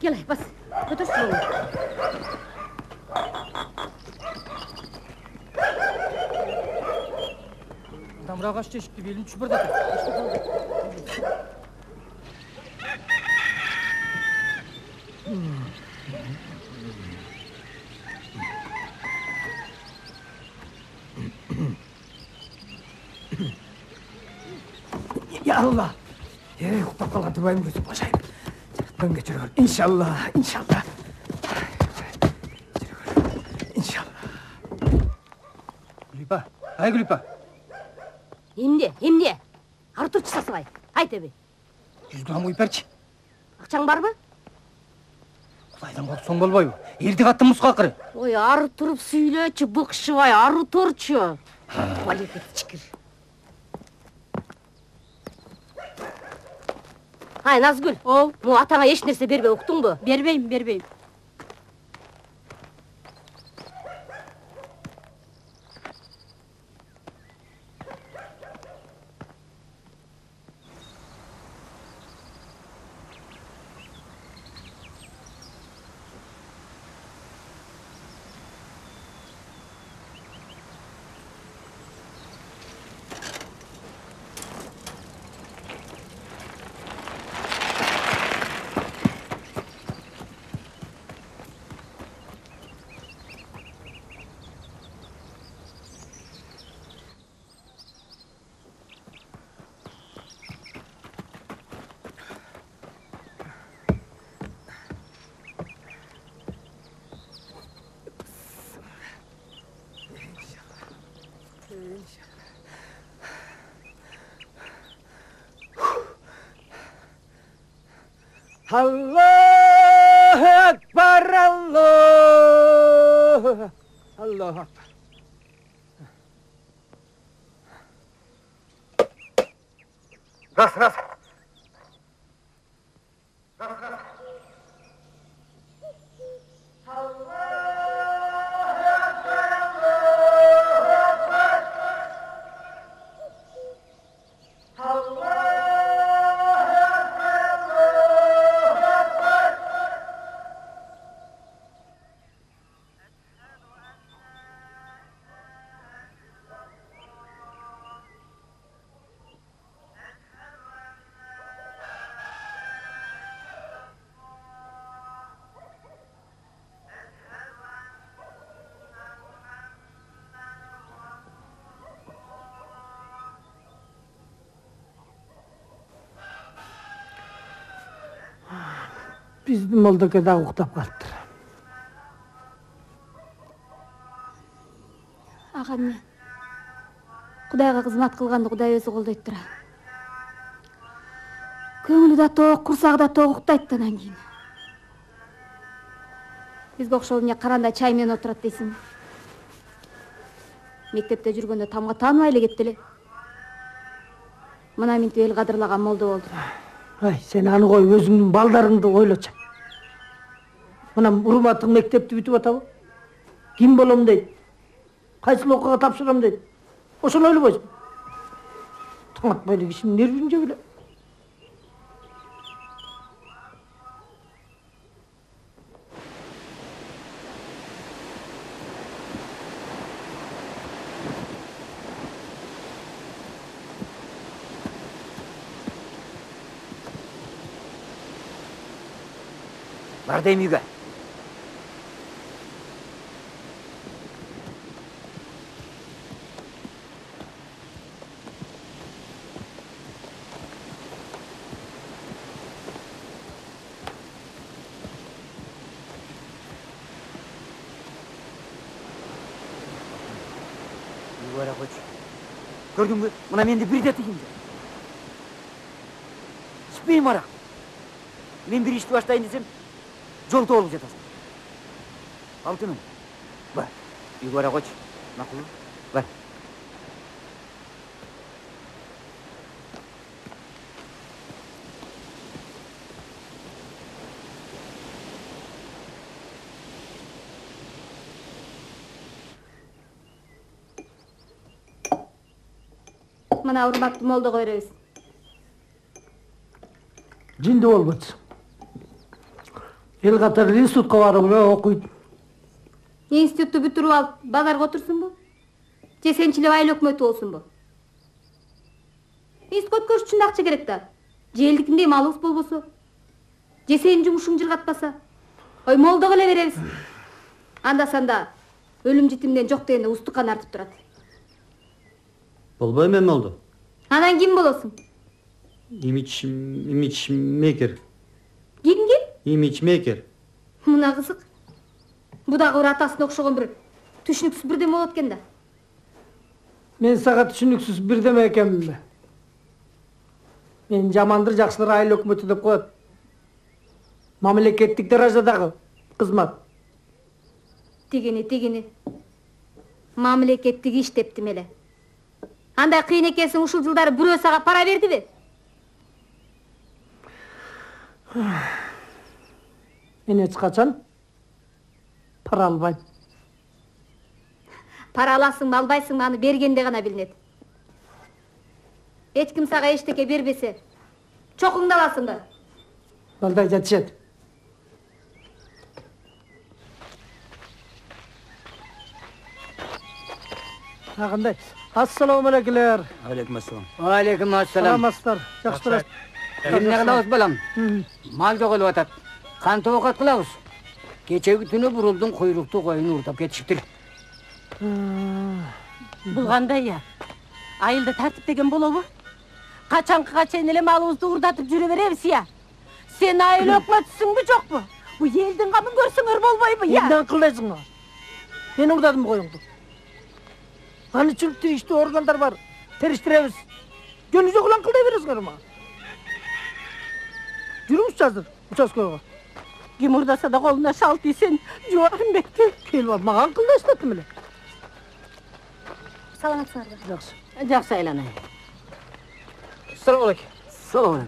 Gel bas. Götür şunu. Adam rağaç çeşitli belini çuburdadır. Ya Allah! Uktap kalgan durmayım gözüm başayım. Ben geçiriyor. İnşallah, inşallah. İnşallah. Gülüpa, hay Gülüpa. Emne? Artur çısasыбай. Hayt ebe. 100 gram uyperçi. Акчаң барбы? Құдайдан қорқып соң болбойбу. Ерді қаттым мұсқақыры. Ой, ары тұрып сөйлечі, бұқшыбай, ары тұрчы. Туалетке чикір. Ай, Назгүл. Ол. Му атаңа еш нәрсе бербе, ұқтың бы? Бербейм. Allahu Ekber, Allah! Allahu Ekber. Ras. Bizning moldaga da uxtab qolibdi. Ағамне, Құдайға қызмат қылғанды Құдай өзі қолдайды тұра. Көңілі да тоқ, құрсағы да тоқ ұқтайттанан кейін. Бізге оқшауыне қаранда чаймен отырады дейсің. Мектепте жүргенде тамға танымайлы кеттілі. Мына мен ел қадырлаған молды болды. Ай, сен аны қой, өзіңнің балдарыңды ойлача. Мына урматың мектепті бүтіп атабы? Ким болом дейді? Қайсыл оқуға тапсырам дейді? Осыны ойлабайсың. Таңатпайлы кішінің нервін жебіле. Бардайым үйге. Үйге қойшы. Көрдің бе? Мұна менде бір де тыйым жоқ. Түспейім арақ. Мен бір ішті баштайын десем, жолды олып жатасың. Алтыным, бар, үйге бара қойшы. Мақұл, бар. Мына урматты молды қойрайыз. Жинді болбатсың. эл катары институтка барып окуйт. Институтты бүтүрүп алып, базарга отурсунбу? Же сенчилеп айыл өкмөтү болсунбу? Институт өткөрүш үчүн акча керек да. Же элдикиндей малыбыз болбосо? Же сенин жумушуң жыргатпаса? Ой, молдого эле беребиз. Анда-санда өлүм житимден жок дегенде устукан артып турат. Болбойм эми болду. Анан ким болосуң? Имичмейкер. Ким? Имичмейкер. Мына кызык. Бу дагы бир атасына окшогон бир түшүнүксүз бирдеме болот экен да. Мен сага түшүнүксүз бирдеме экенминби? Мен жамандыр жакшылар айыл өкмөтү деп коет. Мамлекеттик даражадагы кызмат. Тигини. Мамлекеттик иш дептим эле. Андай кыйын экенсиң, ушул жылдары бирөө сага пара бердиби? Мен эч качан пара албайм. Пара аласыңбы, албайсыңбы, аны бергенде гана билинет. Эч ким сага эчтеке бербесе, чокуңду аласыңбы? Балдай жатышат. Кандай? Ассаламу алейкум. Алейкум ассалам. Алейкум ассалам. Саламатсыздар. Жакшыраак. Эмне кылабыз балам? Мал жогулуп атат. Кантип оокат кылабыз? Кечеги түнү бурулдун куйруктуу коюн уурдап кетишиптир. Бул кандай я? Айылда тартиптеген болобу? Качанкыга чейин эле малыбызды уурдатып жүрө беребиз я? Сен айыл өкмөтүсүңбү жокпу? Бу элдин камын көрсөңөр болбойбу я? Эмне кылдайсың? Мен уурдадым коюңду. Аны үчүн тийиштүү органдар бар. Териштиребиз. Жөнү жок улан кылдай бересиңер мага. Жүрүңүзчү азыр участкага. Ким уурдаса да колуна шал тийсен, жубагым бекти. Келип алып мага кылдайсың эле. Саламатсыңарбы? Жакшы. Жакшы айланайын. Салам алейкум. Салам.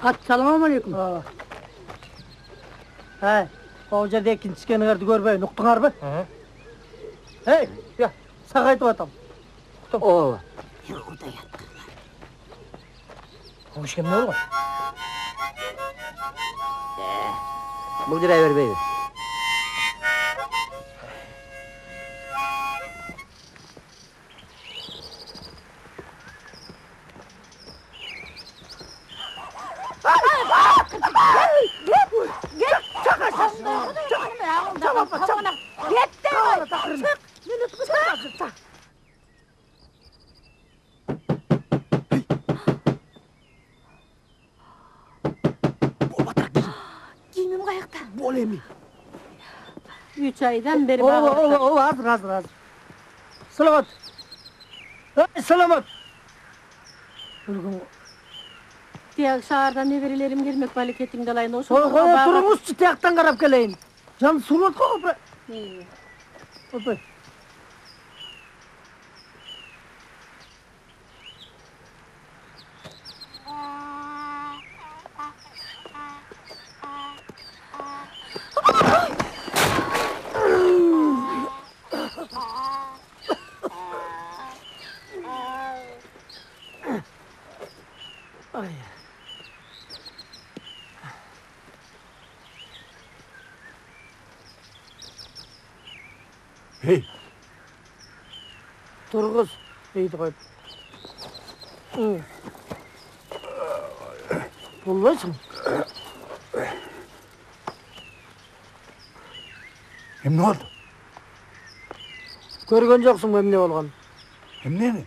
Ассаламу алейкум. Ол жерде экинчискениңерди көрбөйүн, уктуңарбы? Эй, я, сага айтып атам. Ооба. Ош кемне болгон? Бул жырай бербейби? Кийимим каякта? Бол эми. 3 айдан бери Азыр. Саламат. Саламат. Тияк шаардан неберелерим келмек, балекетиңди алайын. Ошо. Кое туруңузчу, тияктан карап келейин. Жан сурат коюп. Опай. Hey. Turguz, deydi koyup. Bulbaysın. Emne oldu? Көргөн жоксуңбу эмне болгон? Emne?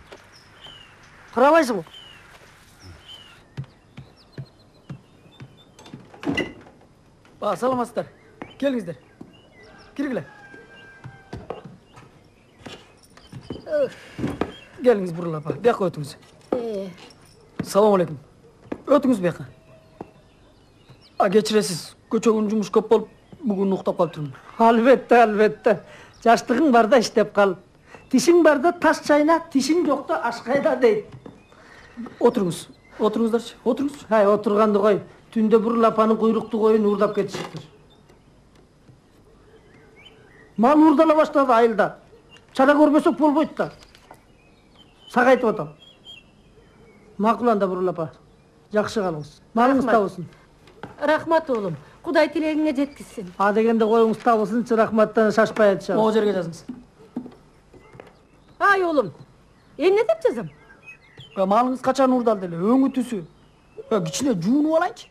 Карабайсыңбы? Саламатсыздар. Келиңиздер. Киргиле. Geliniz buralara bak. Buyaka ötünüz. Salamu aleykum. Ötünüz buyaka. Geçiresiz. Köçөгүн жумуш көп болуп, бүгүн уктап калып турмун. Albatta. Жаштыгың барда иштеп кал. Тишиң барда таш чайна, тишиң жокто аш кайда дейт. Отуруңуз. Отуруңуздарчы. Отуруңуз. Хай, отурганды кой. Түндө бир лапанын куйруктуу коюн уурдап кетишиптир. Мал уурдала баштады айылда. Чара көрбөсөк болбойт да. Сага айтып атам. Макул анда Бурул апа. Жакшы калыңыз. Малыңыз табылсын. Рахмат, оğlum. Kuday tileğine jetkizsin. A degende koyuңuz табылсынчы, рахматтан шашпай айтышабыз. Могу жерге жазыңыз. Ay oğlum. Ne dep жазам? Малыңыз качан урдалды эле, өңү түсү. Кичине жуунуп алайынчы.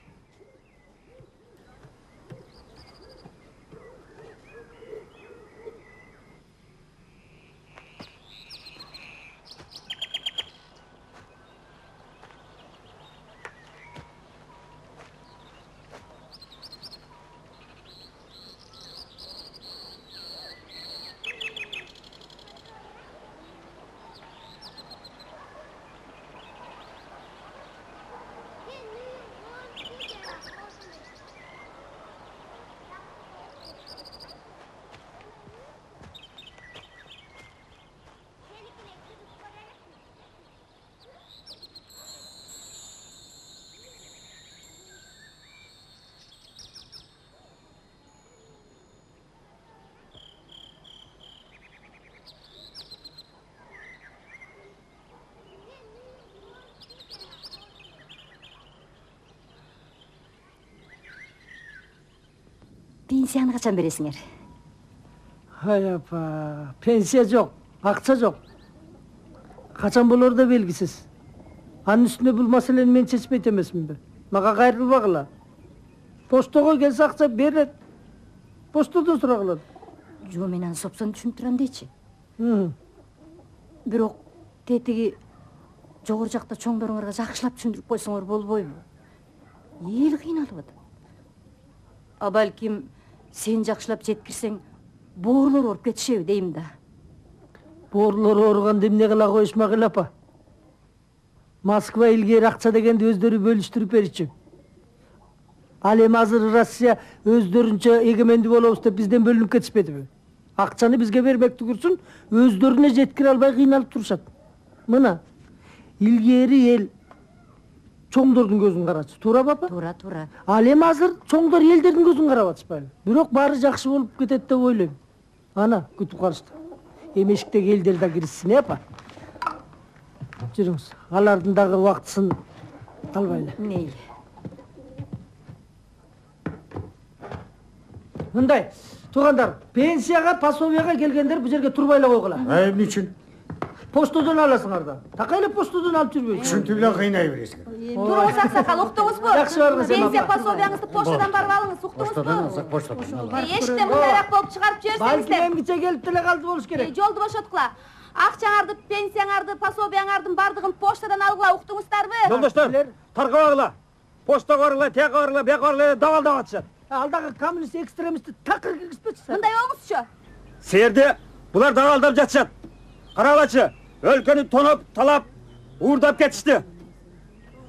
Пенсияны качан бересиңер? Hay apa, pensiya жоқ, акча жоқ. Качан болор да белгисиз. Анын үстүнө бул маселени мен чечпейт эмесминби? Мага кайрылбагыла. Поштого келсе акча берет. Поштодон сурагыла. Жо, мен аны сопсон түшүнүп турам дейчи. Бирок тетиги жогору жакта чоңдоруңарга жакшылап түшүндүрүп койсоңор болбойбу? Эл кыйналып атат. А балким сен жакшылап жеткирсең, боорлор ооруп кетишеби дейм да. Боорлор ооруганда эмне кыла коюшмагыла апа? Москва илгери акча дегенди өздөрү бөлүштүрүп беричү. Ал эми азыр Россия өздөрүнчө эгемендүү болобуз деп бизден бөлүнүп кетишпедиби? Акчаны бизге бермек түгүрсүн, өздөрүнө жеткире албай кыйналып турушат. Мына илгери эл чоңдордун көзүн карачы, туурабы апа? Туура. Ал эми азыр чоңдор элдердин көзүн карап атышпайбы? Бирок баары жакшы болуп кетет деп ойлойм. Ана күтүп карышты. Эми эшиктеги элдер да киришсин, апа. Жүрүңүз, алардын дагы убактысын албайлы. Мейли. Мындай, туугандар, пенсияга, пособияга келгендер бу жерге турбай эле койгула. Эмне үчүн? Поштодон аласыңар да. Такай эле поштодон алып жүрбөйсүңөр. Ушинтип эле кыйнай бересиңер. Туруңуз аксакал, уктуңузбу? Жакшы барыңыз, Пенсия пособияңызды поштадан барып алыңыз, уктуңузбу? Поштадан. Эшиктен мындайраак болуп чыгарып Балким жиберсеңиздер. эмгиче келип деле калды болуш керек. Жолду бошоткула. Акчаңарды, пенсияңарды, пособияңардын бардыгын поштадан алгыла, уктуңуздарбы? Жолдоштор, таркабагыла. Поштага баргыла, тияка баргыла, бияка баргыла, дабалдап атышат. Ал дагы коммунист экстремистти такыр киргизбечи сен. Мындай оңузчу. Сээрде булар дабалдап жатышат. Карагылачы, өлкөнү тоноп, талап, уурдап кетишти.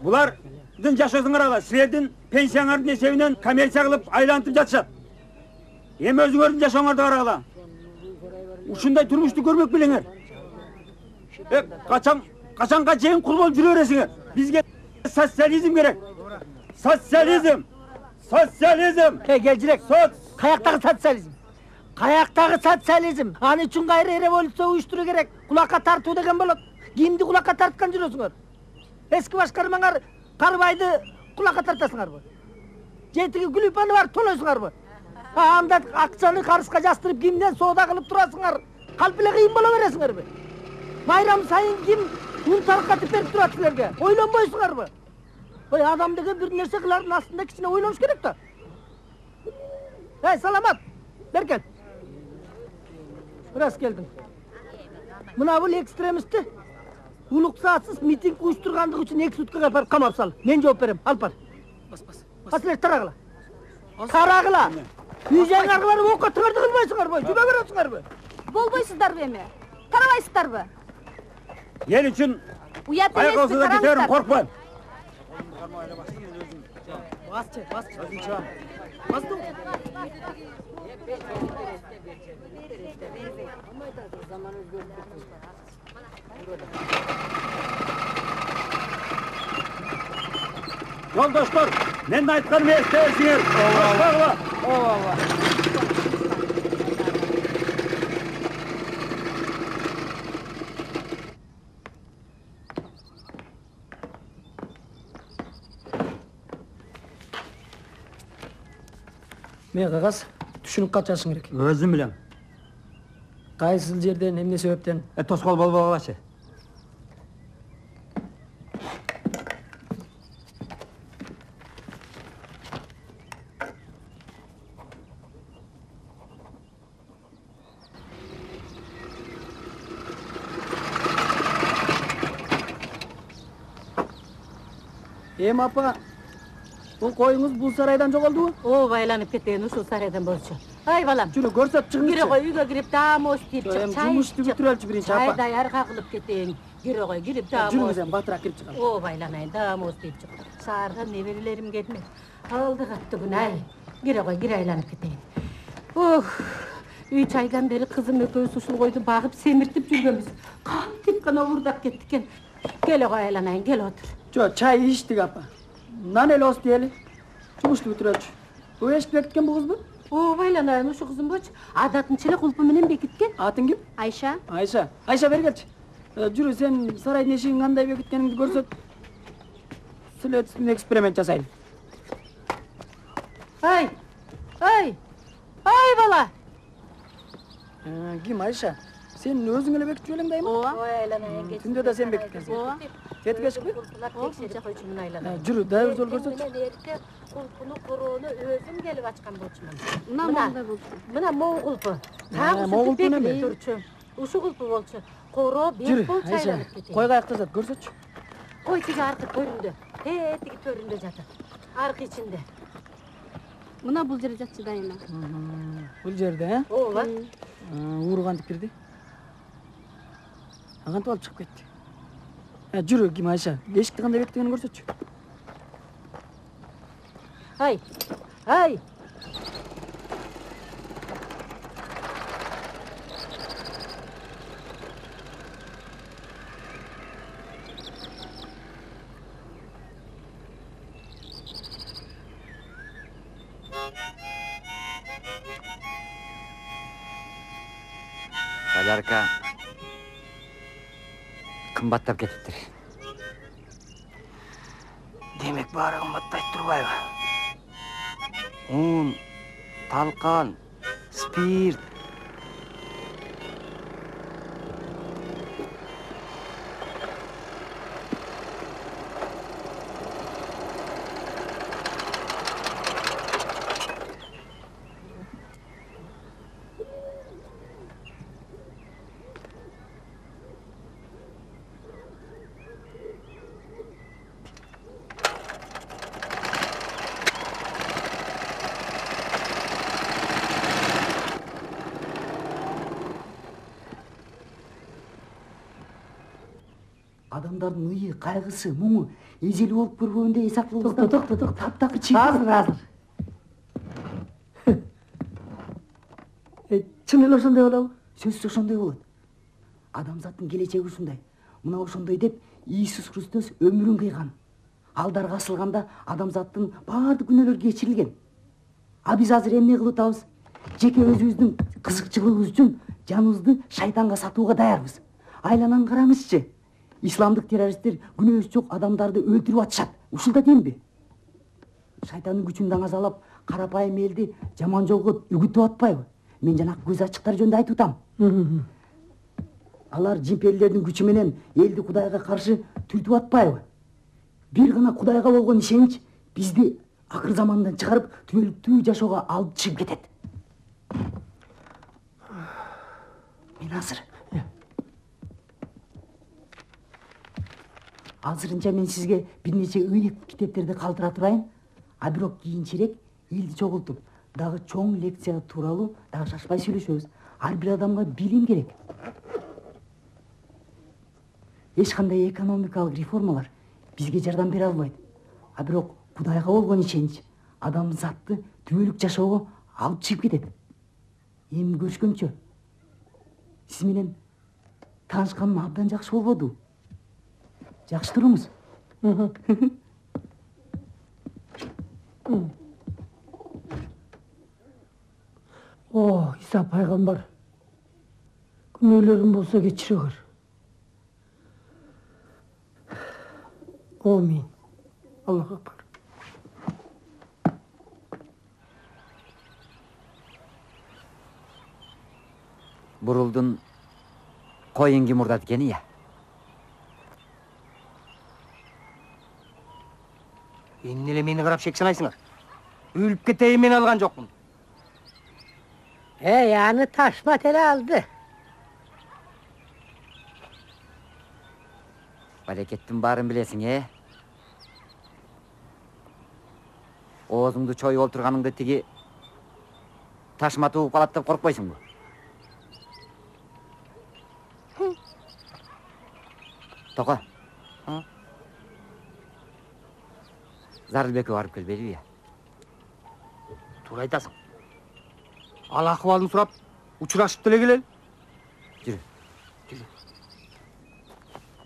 Булардын жашоосун карагыла, силердин пенсияңардын эсебинен коммерция кылып айлантып жатышат. Эми өзүңөрдүн жашооңорду карагыла. Ушундай турмушту көрмөк белеңер. Качанга чейин кул болуп жүрө бересиңер? Бизге социализм керек. Социализм. Кел жирек. Каяктагы социализм? Каяктагы социализм? Аны үчүн кайра революция уюштуруу керек. Кулакка тартуу деген болот. Кимди кулакка тарткан жүрөсүңөр? Эски башкармаңар Карыбайды кулакка тартасыңарбы? Жетиги Гүлүпаны бар толойсуңарбы? Анда акчаны карызга жастырып кимден соода кылып турасыңар? Калп эле кыйын боло бересиңерби? Майрам сайын ким ун таркатып берип турат силерге? Ойлонбойсуңарбы? Ой, адам деген бир нерсе кылардын астында кичине ойлош керек да. Саламат, бер кел. Раз келдиң. Мына бул экстремистти улуксатсыз митинг уюштургандыгы үчүн 2 суткага барып камап сал. Мен жооп берем, алып бар. Силер тарагыла. Тарагыла. Үйжөңөргө барып окко тырды кылбайсыңарбы? Жүбө бересиңерби? Болбойсуздарбы эми? Карабайсыздарбы? Ел үчүн Уят аяк эмеспи, алсада кетерим, караңыздар. коркпойм. Жолдоштор, мен айтканыма эстей берсиңер. Ооба. Мен кагаз түшүнүп качашың керек. Өзüm bilem. Кайсыл жерден, эмне себептен? Тоскол болбогулачы. Апа, бул коюңуз бул сарайдан жоголдубу? О, байланып кеткен ушул сарайдан болчу. Ай балам. Жүрү көрсөт Кире чыгыңызчы. кой, үйгө кирип таамоз тийип чык. Жумушту бүтүрөлчү биринчи Чай апа. даярга кылып кетейин. Кире кой, кирип таамоз. Жүрүңүз эми батыраак кирип чыгалы. О, байланайын, таамоз тийип чык. Шаарга неберелерим келмек. Алды каттыгын ай. Кире кой, кире айланып кетейин. Ох, 3 айдан бери кызым экөөбүз ушул койду багып семиртип жүргөнбүз. Кантип гана уурдап кеттик экен. Келе кой айланайын, кел отур. Жо, чай ичтик апа. Нан эле ос дейли. Жумушту бүтүрөлчү. Бул эшикти бекиткен бул кызбы? О, байланайын, ушу кызым-бочу. Адатынча эле кулпу менен бекиткен. Атың ким? Айша. Айша бери келчи. Жүрү, сен сарайдын эшигин кандай бекиткениңди көрсөт. Силе эксперимент жасайлы. Ай бала. Ким Айша? Сен өзүң эле бекитип элең дайыма? Ооба. Ой, айланайын, кет. Түндө да сен бекиткенсиң. Ооба. Тетик эшикпи? Текшерип койчумун айланайын. Жүрү, дагы бир жолу көрсөтчү. Мен эрте кулпуну короону өзүм келип ачкан болчумун. Мына мондай болчу. Мына моң кулпу. моң кулпу неме? Турчу. Ушу кулпу болчу. Короо бет Жүрү, болчу Айша. айланып кетейин. Кой каякта жат, көрсөтчү. Кой тиги аркы төрүндө. Тетиги төрүндө жатат. Аркы ичинде. Мына бул жерде жатчы дайыма. Бул жерде, Ооба. Ууру кантип кирди? Кантип алып чыгып кетти? Жүрү, ким Айша? Эшикти кандай бекиткенин көрсөтчү. Ай. Солярка кымбаттап кетиптир. Демек баары кымбаттайт турбайбы? Un, talqan, spirt. Адамдардын ыйы, кайгысы, муңу эжели болуп көрбөгөндөй эс акылыбыздан Токто. таптакыр чыйып. Азыр. Чын эле ошондой болобу? Сөзсүз ошондой болот. Адамзаттын келечеги ушундай. Мына ошондой деп Иисус Христос өмүрүн кыйган. Алдарга асылганда адамзаттын баардык күнөөлөрү кечирилген. А биз азыр эмне кылып атабыз? Жеке өзүбүздүн кызыкчылыгыбыз үчүн жаныбызды шайтанга сатууга даярбыз. Айланан караңызчы. Исламдык террористтер күнөөсү жок адамдарды өлтүрүп атышат. Ушул да демби? Шайтандын күчүн даңазалап, карапайым элди жаман жолго үгүтүп атпайбы? Мен жанакы көз ачыктар жөнүндө айтып атам. Алар жимпелдердин күчү менен элди Кудайга каршы түртүп атпайбы? Бир гана Кудайга болгон ишенич бизди акыр замандан чыгарып, түбөлүктүү жашоого алып чыгып кетет. Мен азырынча мен сизге бир нече ыйык китептерди калтыра турайын, а бирок кийинчерээк элди чогултуп, дагы чоң лекция тууралуу дагы шашпай сүйлөшөбүз. Ар бир адамга билим керек. Эч кандай экономикалык реформалар бизге жардам бере албайт. А бирок Кудайга болгон ишенич адамзатты түбөлүк жашоого алып чыгып кетет. Эми көрүшкөнчө. Сиз менен таанышканым абдан жакшы болбоду? Жакшы туруңуз. О, Иса пайгамбар. Күнөөлөрүм болсо кечиригөр. Амин. Аллах акбар. Buruldun koyun kim urdat ekeni ya. Endi эле мени карап шек санайсыңар. Өлүп кетейин мен алган жокмун. Yani taşma tele aldı. Barekettin bарын bilesin Oğuzungdu çoy olturganыңды tigi taşma tuğup kalat dep korkpayсың bu? Toka. Зарылбекке барып келбейли ya? Туура айтасың. Ал акыбалын сурап, учурашып деле келели. Жүрү.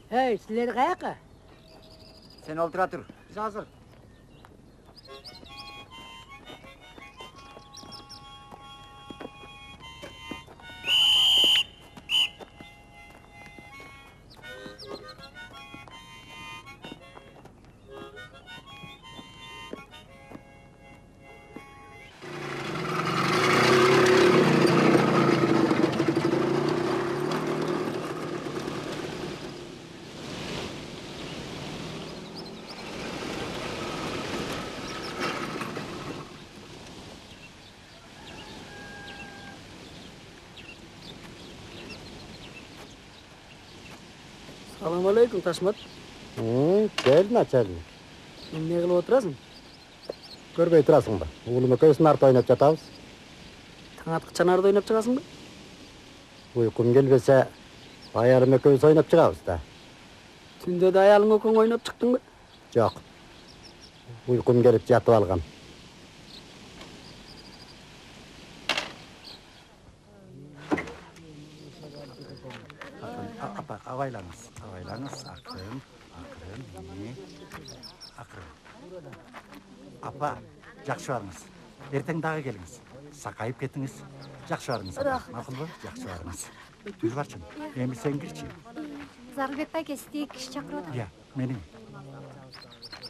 Hey, sizler kayaka. Sen oltura tur. Биз азыр. Салам алейкум, Ташмат. Gel начальник. Эмне кылып отурасың? Көрбөй турасың ба? Уулум экөөбүз нарт ойноп жатабыз. Таң аткыча нарда ойноп чыгасың ба? Уйкум келбесе, аялым экөөбүз ойноп чыгабыз да. Түндө да аялың экөөң ойноп чыктыңбы? Жок. Уйкум келип жатып алган. Apa, avaylаңыз, акырын, акырын. Апа, жакшы барыңыз. Эртең дагы келиңиз. Сакайып кетиңиз. Жакшы барыңыз. Макулбу? Жакшы барыңыз. Жүр барчын. Эми сен кирчи. Зарылбек байке сизди киши чакырып атат. Иә, менің.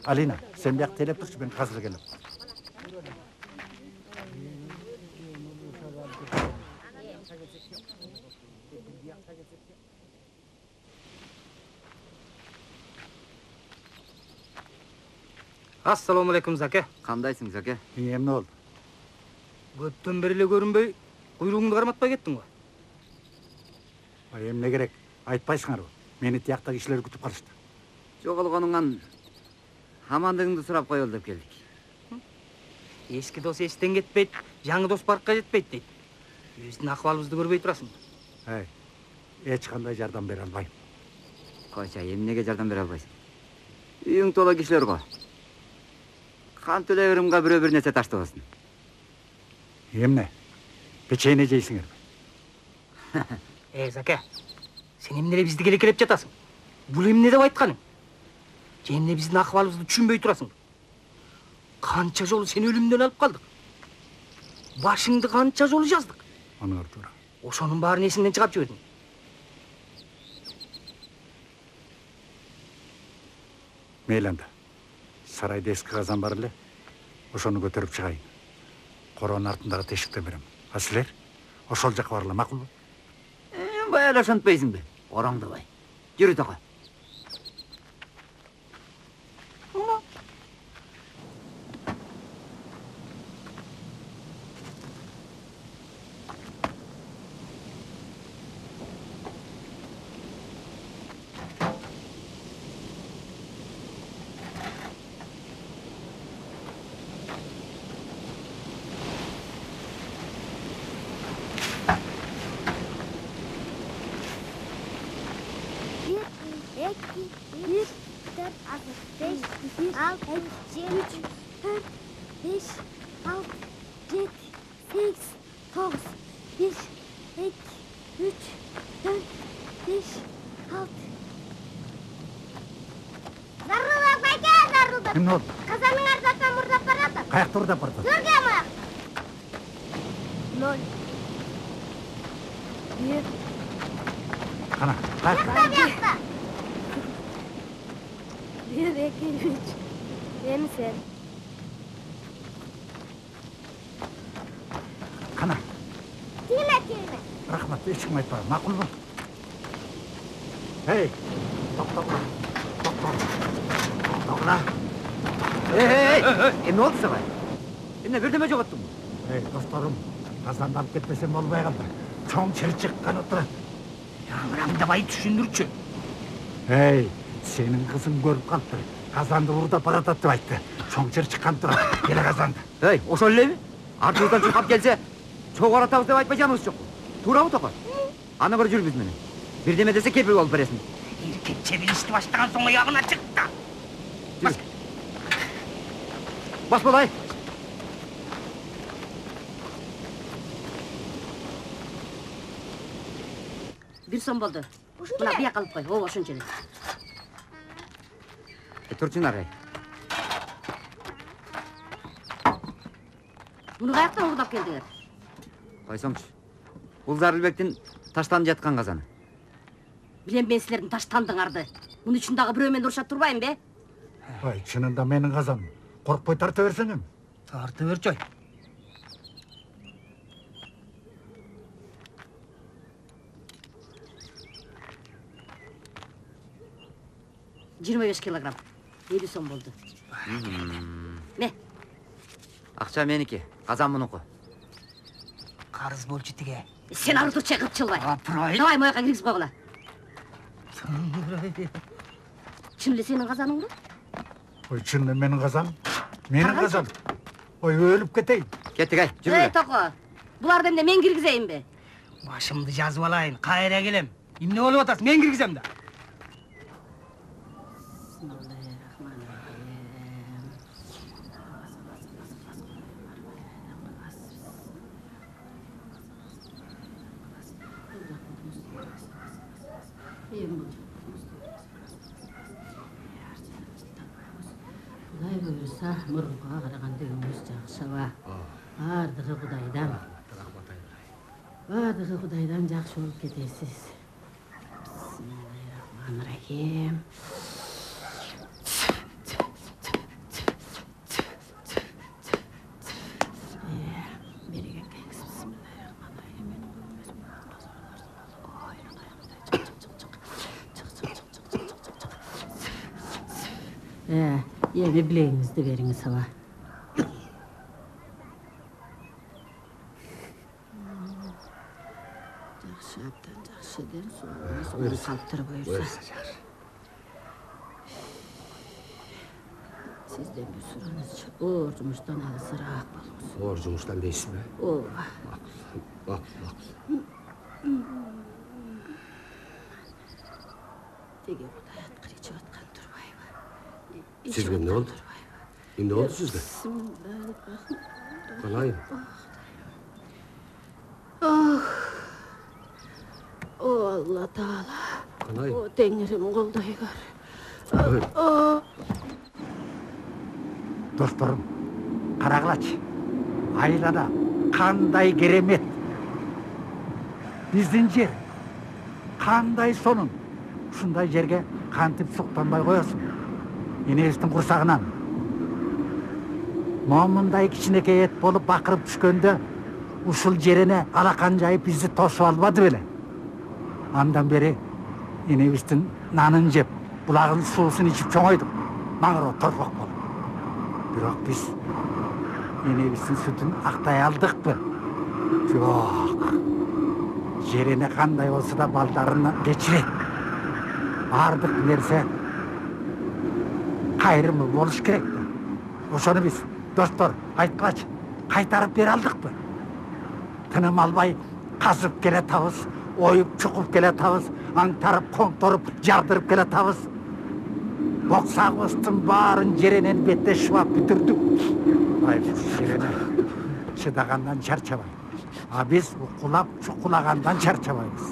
Алина, сен бияқ телеп тұршы, мен қазір келіп. Ассаламу алейкум, Заке. Кандайсың, Заке? Эмне болду? Көптөн бери эле көрүнбөй, куйругуңду карматпай кеттиң го. Эмне керек? Айтпайсыңарбы? Мени тияктагы кишилер күтүп калышты. Жоголгонуңан амандыгыңды сурап коелу деп келдик. Эски дос эстен кетпейт, жаңы дос баркка жетпейт дейт. Биздин акыбалыбызды көрбөй турасың. Эч кандай жардам бере албайм. Койча, эмнеге жардам бере албайсың? Үйүң тола кишилер го. Кантип эле ырымга бирөө бир нерсе таштабасын. Эмне? Печенье жейсиңерби? Заке, сен эмне эле бизди келекелеп жатасың? Бул эмне деп айтканың? Же эмне биздин акыбалыбызды түшүнбөй турасың? Канча жолу сени өлүмдөн алып калдык. Башыңды канча жолу жаздык. Анар тура. Ошонун баарын эсиңден чыгап жибердиң. Мейли анда. Сарайда эски казан бар эле. Ошону көтөрүп чыгайын. Коронун артындагы тешикте берем. А силер ошол жакка барыла, макулбу? Бая эле ошентпейсиңби? Ороңдобой. Жүрү тока. Эмне болду? Казанның ардасынан мурдап барады. Каякта урдап барат? Төргө аяк. 0. 1. Кана, каякта? Бияқта. 1, 2, 3. Эми сен. Кана. Тиме. рахмат, ешкім айтпаған, мақұл ба? Ей, тоқтағыла. Ne oldu sana? Ne bir deme çok attın mı? Ey dostlarım, kazandı alıp ketmesem olmaya kaldı. Çoğun çeri çıkkan otur. Yağmıram da bayı düşündürçü. Hey, senin kızın görüp kaldı. Kazandı burada para tatlı ayttı. Çoğun çeri çıkkan dur. Gele kazandı. Hey, o söyle mi? Artığızdan çıkıp gelse çok aratağız da aytmayacağımız çok. Tuğra mı topar? Ana göre jür biz meni. Bir deme dese kepil olup veresin. Erkek çevirişti baştan sonra yağına çıktı. Bas bolay. Bir son boldu. Buna bir yakalıp koy. O şunçelik. Turçun arayı. Bunu kayaktan uğurdap geldiler. Koysongçu. Бұл Зарылбектің таштан жатқан қазаны. Bilem ben sizlerin taştandın ardı. Bunun için daha birömen duruşat durbayım be. Ay, çınında menin kazanım. Korkpay tartı versenim. Tartı ver çoy. Жиырма 5 килограмм. 50 сом болды. Ne? Ақша менікі, қазан мұныкі. Қарыз болчу тіге. Sen arıtı çekip çılbay. Апырай. Давай moyaka kirgizip koygıla. Şimdi senin kazanın mı? Oy, çınında menin kazanım. Menin kazanım. Oy, ölüp keteyim. Kettik ay, жүрі. Ey Toko. Bular demde men kirgizeyim be. Başımды жазып алайын, кайра келем. Эмне болуп атасың? Мен киргизем да. Құдай бұйырса, мұрынға қарағанда өміз жақсы ба. Бардығы Құдайдан. Бардығы Құдайдан жақсы болып кетесіз. Бисмиллахиррахманиррахим. Береге кеңіз. Bismillahirrahmanirrahim. Yeni bileğinizde veriniz hava. Жақсы әбден жақсы ден соны салттырып бұйырса. Sizden bir sorunuz yok. Borcumuzdan alısırak bolunuz. Borcumuzdan değilsin be. Ova. Bak. Dege Құдай атқыр içip atkan Turbayba. Sizge ne oldu? Ne oldu sizde? Bismillahirrahmanirrahim. Kalayım. O Allah Teala. Kalayım. O Tengrim kolday gör. Evet. Dostlarım, қарағылач. Айлада қандай керемет. Біздің жер қандай сонын. Шындай жерге қантып соқтанбай қоясың. Енесінің құрсағынан. Момындай кішінекей ет болып бақырып түскенде ушул жеріне алақан жайып бізді тосып албады беле. Андан бері енебіздің нанын жеп, бұлағын суысын ішіп чоңойдық. Маңырау торпақ болып. Бірақ біз енебіздің сүтін ақтай алдық бы? Жоқ. Жеріне қандай болса да балдарына кечірет. Бардық нерсе қайрымы болуш керек. Ошону біз, достор, айтқылач, қайтарып бере алдық бы? Тыным албай қазып келе табыз, ойып чұқып келе табыз, аңтарып, қоңторып, жардырып келе табыз. Боқсағыбыздың барын жеренен бетте шуап бүтірдік. Ай, жерене шыдағандан чарчабай. А біз ұқылап, чұқылағандан чарчабайбыз.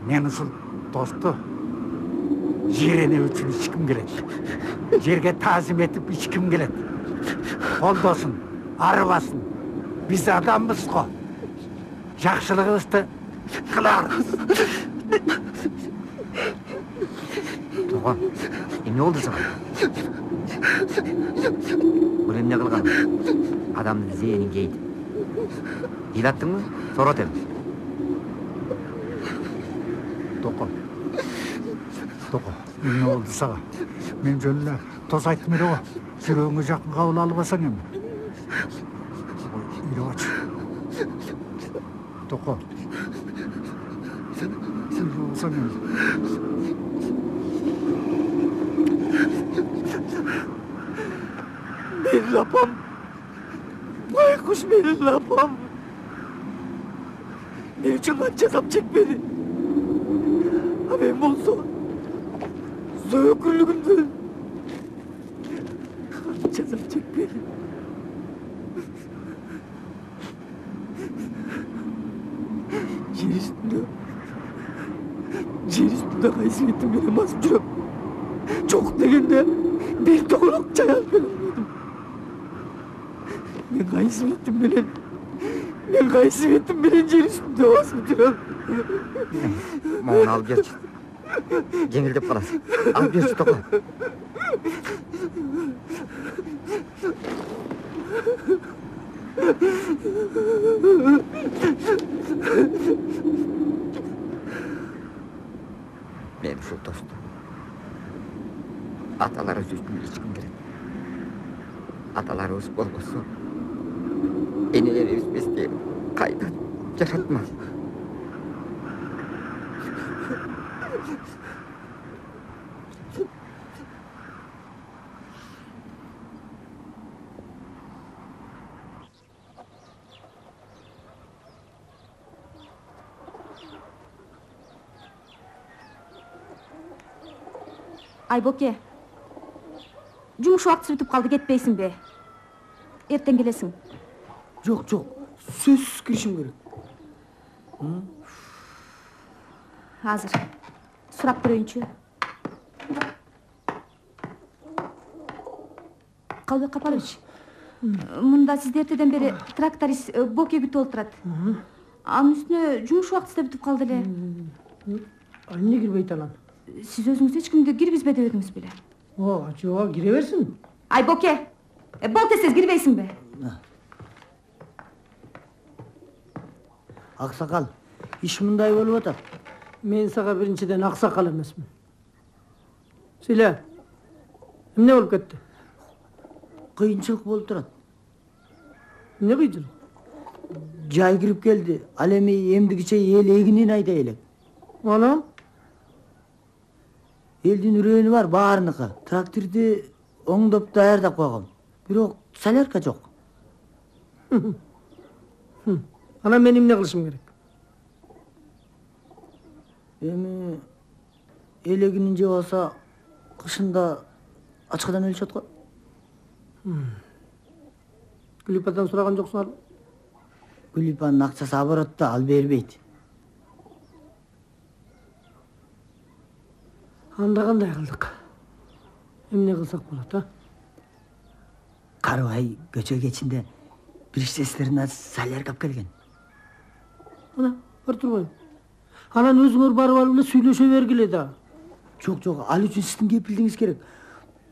Мен ушул досту жерене үчүн ичким келет. Жерге тазим етіп ичким келет. Колдосын, арыбасын. Biz adamız ko. Жақшылығызды қыларыз. Тоған, не oldu sana? Бұл emne қылған? Адамды зейінің кейді. Hilattın mı? Sorat hem. Toko, ne oldu sana? Men jönüne toz ayttım edi go. Жүрөгүңө жакын кабыл албасаң эми. Үйрөп ач. Тoko. Uyuyorsan эми. Benim lapam. Baykuş benim lapam. Ne için kanca zap çekmedi? Haberim olsa. Söğükürlüğümdü. Kanca zap çekmedi. Yer üstünde kayısı ettim benim azıcık. Çok degende bir doğruluk çay aldım. Ben kayısı ettim benim. Ben kayısı ettim benim yer üstünde azıcık. Mağın al geç. Жеңилдеп каласың. Ал берчи Тoko. Мен ушул тосту аталарыбыз үчүн ичким келет. Аталарыбыз болбосо энелерибиз бизди кайдан жаратмас. Айбоке, жумуш убактысы бүтүп калды, кетпейсиң бе? Эртең келесиң. Yok, söz kirişim gerek. Азыр. Сурап көрөйүнчү. Калбек Капалович. Мында сизди эртеден бери тракторист Боке күтүп отурат. Анын үстүнө жумуш убактысы да бүтүп калды эле. Anne girmeyi talan. Siz özünüz hiç kimde girgizbe demediniz bile. Acaba gireversin. Ayboke, bol tesiz girmeysin be. Aksakal, iş mınday olup atar. Men sağa birinciden aksakal emasmın. Söyle, ne olup ketти? Kıyınçılık bolup turat. Ne kıyınçılık? Jay kirip geldi. Al emi emdigiçe el eginin ayda elek. Anam? Elдің үрөөнү бар, баарыныкы. Тракторду оңдоп даярдап койгом. Бирок солярка жок. Ана мен эмне кылышым керек? Эми элегинин жеп алса, кышында ачкадан өлүшөт го. Гүлипадан сураган жоксуңарбы? Гүлипанын акчасы оборотто, ал бербейт. Анда кандай кылдык? Эмне кылсак болот, а? Карыбай көчө кечинде бир иштестерине солярка алып келген. Мына, бар турбайбы? Анан өзүңөр барып алып эле сүйлөшө бергиле да. Жок, ал үчүн сиздин кепилдигиңиз керек.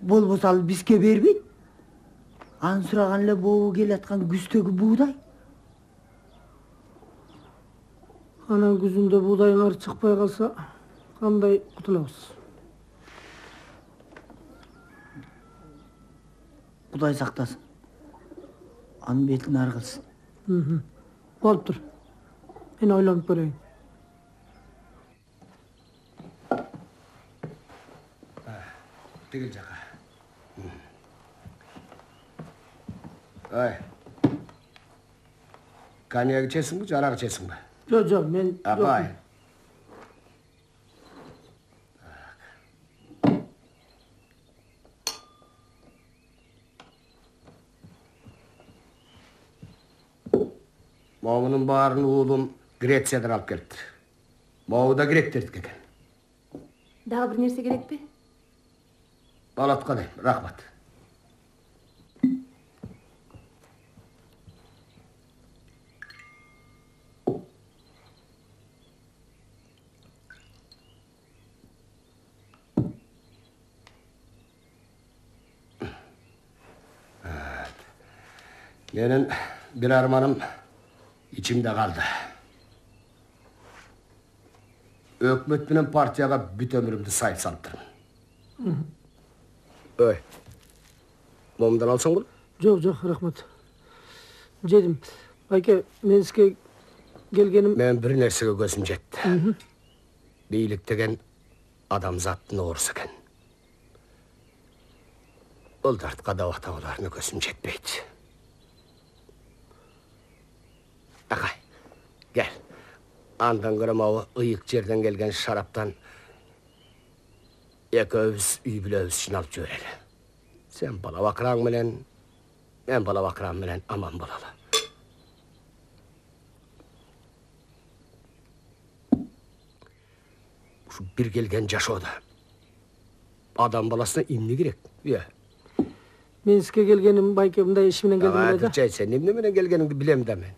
Болбосо ал бизге бербейт. Анын сураган эле бобу келаткан күздөгү буудай. Анан күзүндө буудайыңар чыкпай калса, кандай кутулабыз? Құдай сақтасын. Анын бетин ары кылсын. Болуп тур. Мен ойлонуп көрөйүн. Тигил жака. Ай. Коньяк içесиңби, жарак içесиңби? Жок, мен Апай. Моунун баарын уулум Грециядан алып келиптир. Могу да гректердики экен. Дагы бир нерсе керекпи? Болот калайм, рахмат. Менин bir armanım İçimde kaldı. Ökmet bilen partiyaga büt ömrümdü sayıp salıptırım. Öy. Momdan alsang bul? Жоқ, рахмат. Жедім. Байке, мен сізге келгенім... Men bir nersege gözüm jetti. Beylik degen adamzattın oğrusu eken. Ol dartka da vaktalarına gözüm jetpeydi. Akay, gel. Andan kırmavı ıyık жерden gelgen şaraptan eki övüz, üy bile övüz şinal jöreli. Sen bala vakıran bilen, ben bala vakıran bilen aman bolalı. Şu bir gelgen jaşoda. Adam balasına imni gerek. Ya. Мен сізге келгенім, байке, мындай іш менен келдім эле да. Çay sen nimne menen gelgeningdi bilem de men.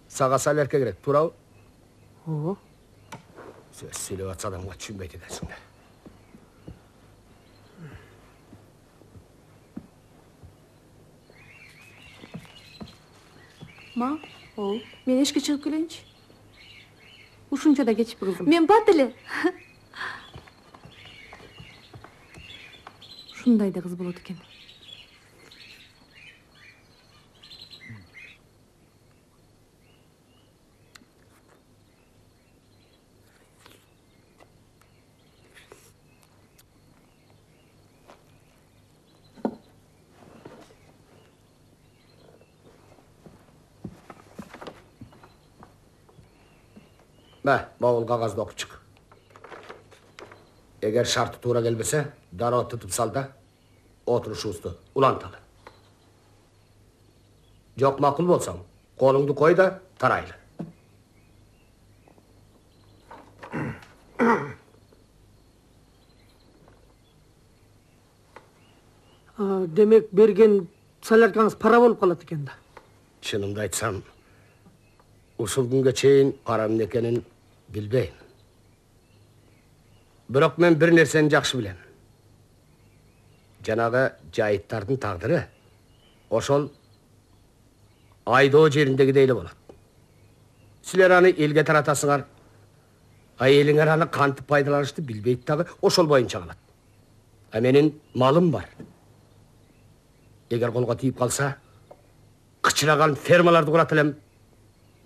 Sağa sal erkek gerek, turav. Ооба. Söz söylep atsa adamga düşünbeyt edersin de. Ma, men ешке чыгып келейинчи. Ушунча да кечиппи кызым. Мен бат эле. Ушундай да кыз болот экен. Bavul kağızda okup çık. Eğer şartı tuğra gelmese, darı tutup sal da oturuşu ustu, ulantalı. Çok makul bolsam, kolunu koy da taraylı. Demek bergen salarkanız para bolup kalat eken da. Şınımda aytsam, usul günge çeyin paranın ekenin bilbeyim. Biroq men bir nerseni jakşı bilem. Janağı Cahit'tardın taqdiri, oşol Aydoo jerindegideyle bolat. Siler anı elge taratasыңар, ayeliңер anı kantıp paydalanıştı bilbeyt dağı, oşol boyunca kalat. Menin malım var. Eğer kolga tiyip kalsa, kıçıragan fermalarda kurat elem.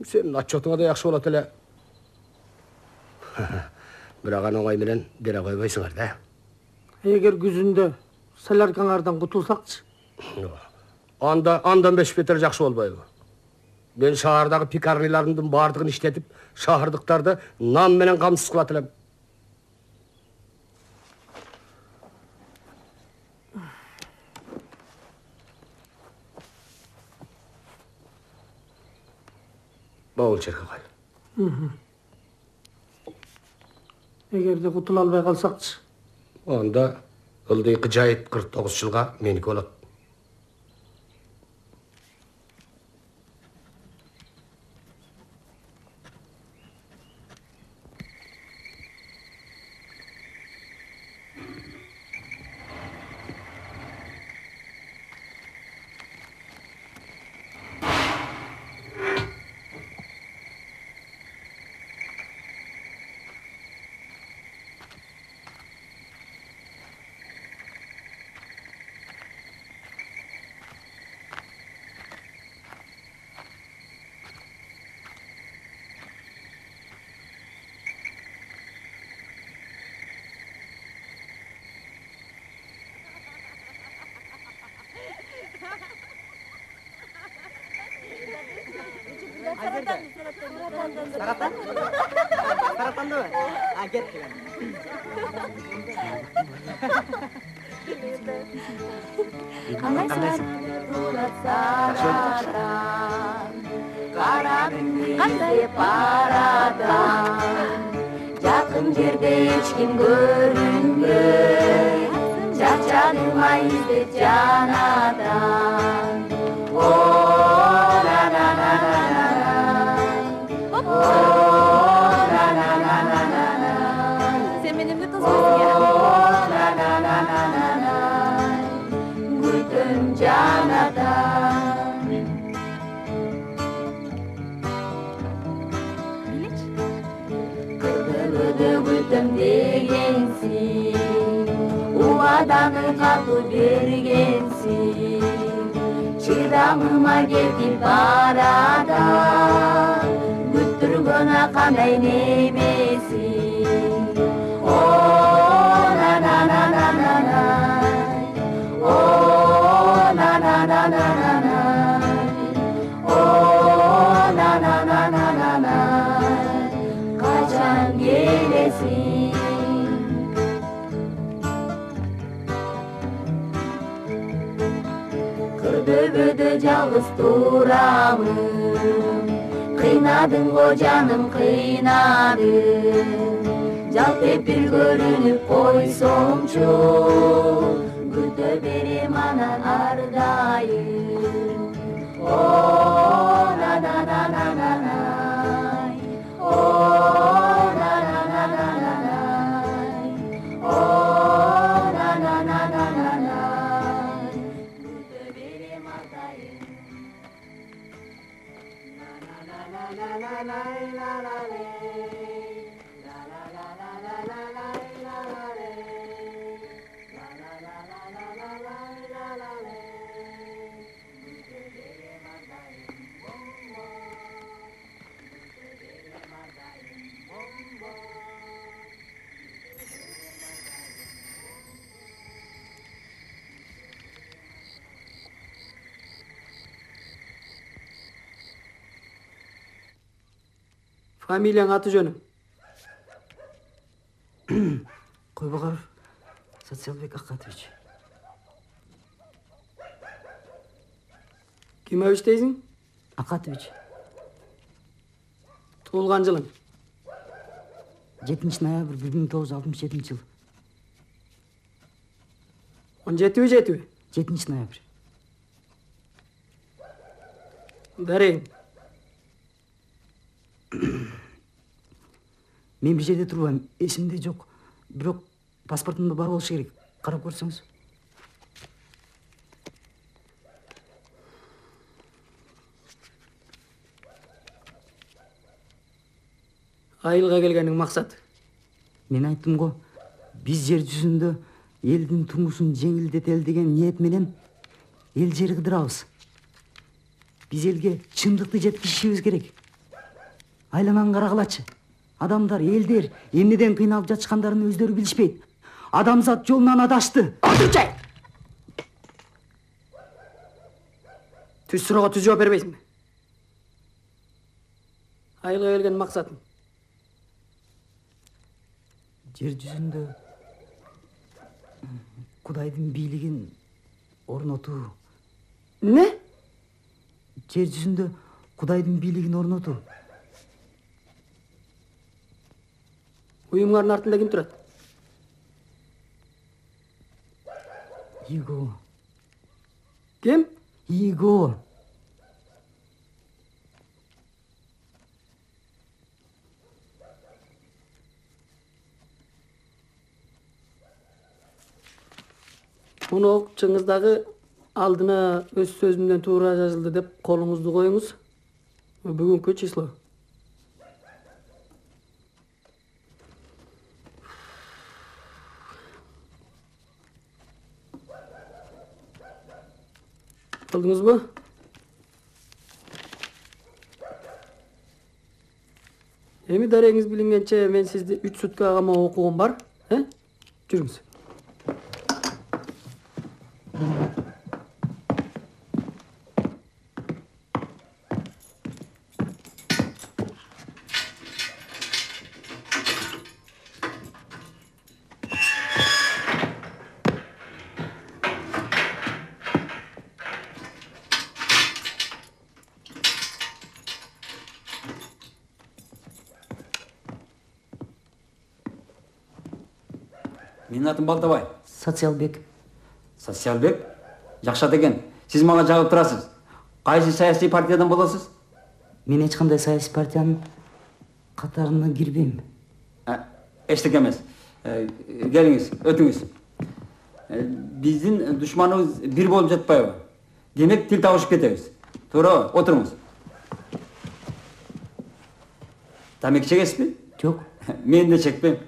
Senin atçotuna da yakşı olat ele. Biragan oңay menen dere koyboyсуңар da. Eğer güzünde salarkanlardan kutulsakçı. Andan beş beter jakşı bolboybu. Ben şahardagı pikarnilarımdın bardığın işletip, şahırdıklarda nam menen kamsız kılat elem. Bavul çerke koy. Eğer de kutul albay kalsakçı. Onda ıldıyıqı Cahit 49 yılga meniki olat. Saratan? Saratan da mı? Ha gel. Qanday paradan Жақын жерде ешкім көрінбей Шаршадым ай іздеп жанадан О, на на на на на О, на на на на на на Sen benimle tozluyorsun ya. O, na na na na na na Gültüm janadan дагы катуу бергенсиң, чыдамыма кетип барада, күттүргөн кандай немесиң. О, на на на на на на, о, на на на на на на, о, на на на на на на, качан келесиң? Кырдөбөдө жалгыз турамын, кыйнадың го жаным, кыйнадың. Жалпеп бир көрүнүп койсоңчу, күтө берем анан ар дайым. О, на на на на на на, о, на на на на на на, о, на на на на на на, күтө берем ар дайым. La la la la la la la la la la. Фамилияң, аты жөнүң? Койбогоров Социалбек Акатович. Кимович дейсиң? Акатович. Туулган жылың? 7 ноябрь 1967 жыл. 17-7? 7 ноябрь. Дарең? Мен бир жерде турбайм, эсимде жок. Бирок паспортумда бар болушу керек. Карап көрсөңүз. Айылга келгениң максат? Мен айттым го, биз жер жүзүндө элдин турмушун жеңилдетели деген ниет менен эл жер кыдырабыз. Биз элге чындыкты жеткиришибиз керек. Айланан карагылачы. Адамдар, элдер эмнеден кыйналып жатышкандарын өздөрү билишпейт. Адамзат жолунан адашты. Отурчай! Түз суроого түз жооп бербейсиңби? Айылга келген максатың? Жер жүзүндө Кудайдын бийлигин орнотуу. Не? Жер жүзүндө Кудайдын бийлигин орнотуу. Уюмдардын артында ким турат? Иго. Ким? Иго. Муну окчуңуздагы алдына өз сөзүмдөн туура жазылды деп колуңузду коюңуз. Бүгүнкү число. Kıldınızbı? Эми дареңиз билингенче мен сизди 3 сутка камап окугум бар, Жүрүңүз. Менин атым Балтабай. Социалбек. Социалбек? Жакшат экен. Сиз мага жагып турасыз. Кайсы саясий партиядан болосуз? Мен эч кандай саясий партиянын катарына кирбейм. Эчтеке эмес. Келиңиз, өтүңүз. Биздин душманыбыз бир болуп жатпайбы? Демек тил табышып кетебиз. Туурабы? Отуруңуз. Тамеки чегесизби? Жок. Мен да чекпейм.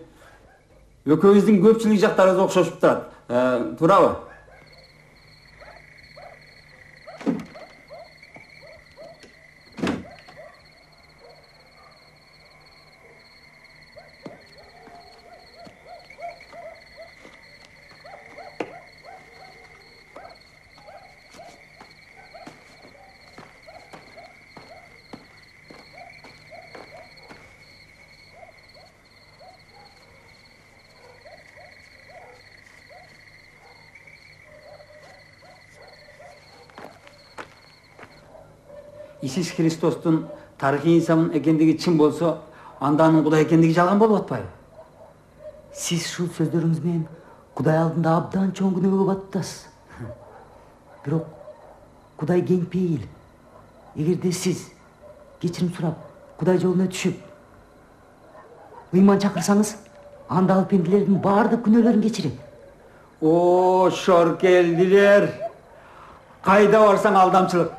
Экөөбүздүн көпчүлүк жактарыбыз окшошуп турат. туурабы? Исис Христостун тарыхый инсан экендиги чын болсо, анда анын Кудай экендиги жалган болуп атпайбы? Сиз ушул сөздөрүңүз менен Кудай алдында абдан чоң күнөөгө батасыз. Бирок Кудай кең пейил. Эгерде сиз кечирим сурап, Кудай жолуна түшүп, ыйман чакырсаңыз, анда ал пенделердин баардык күнөөлөрүн кечирет. О, шор келдилер. Кайда барсаң алдамчылык.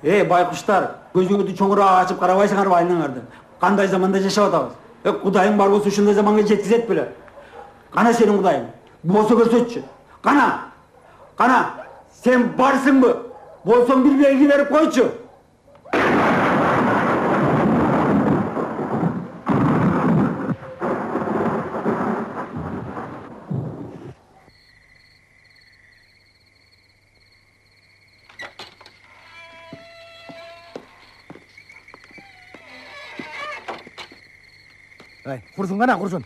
Байкуштар, көзүңүздү чоңураак ачып карабайсыңарбы айнаңарды? Кандай заманда жашап атабыз? Кудайың бар болсо ушундай заманга жеткизет беле. Кана сенин Кудайың? Болсо көрсөтчү. Кана? Сен барсыңбы? Болсоң бир белги берип койчу. Kursun kana kursun.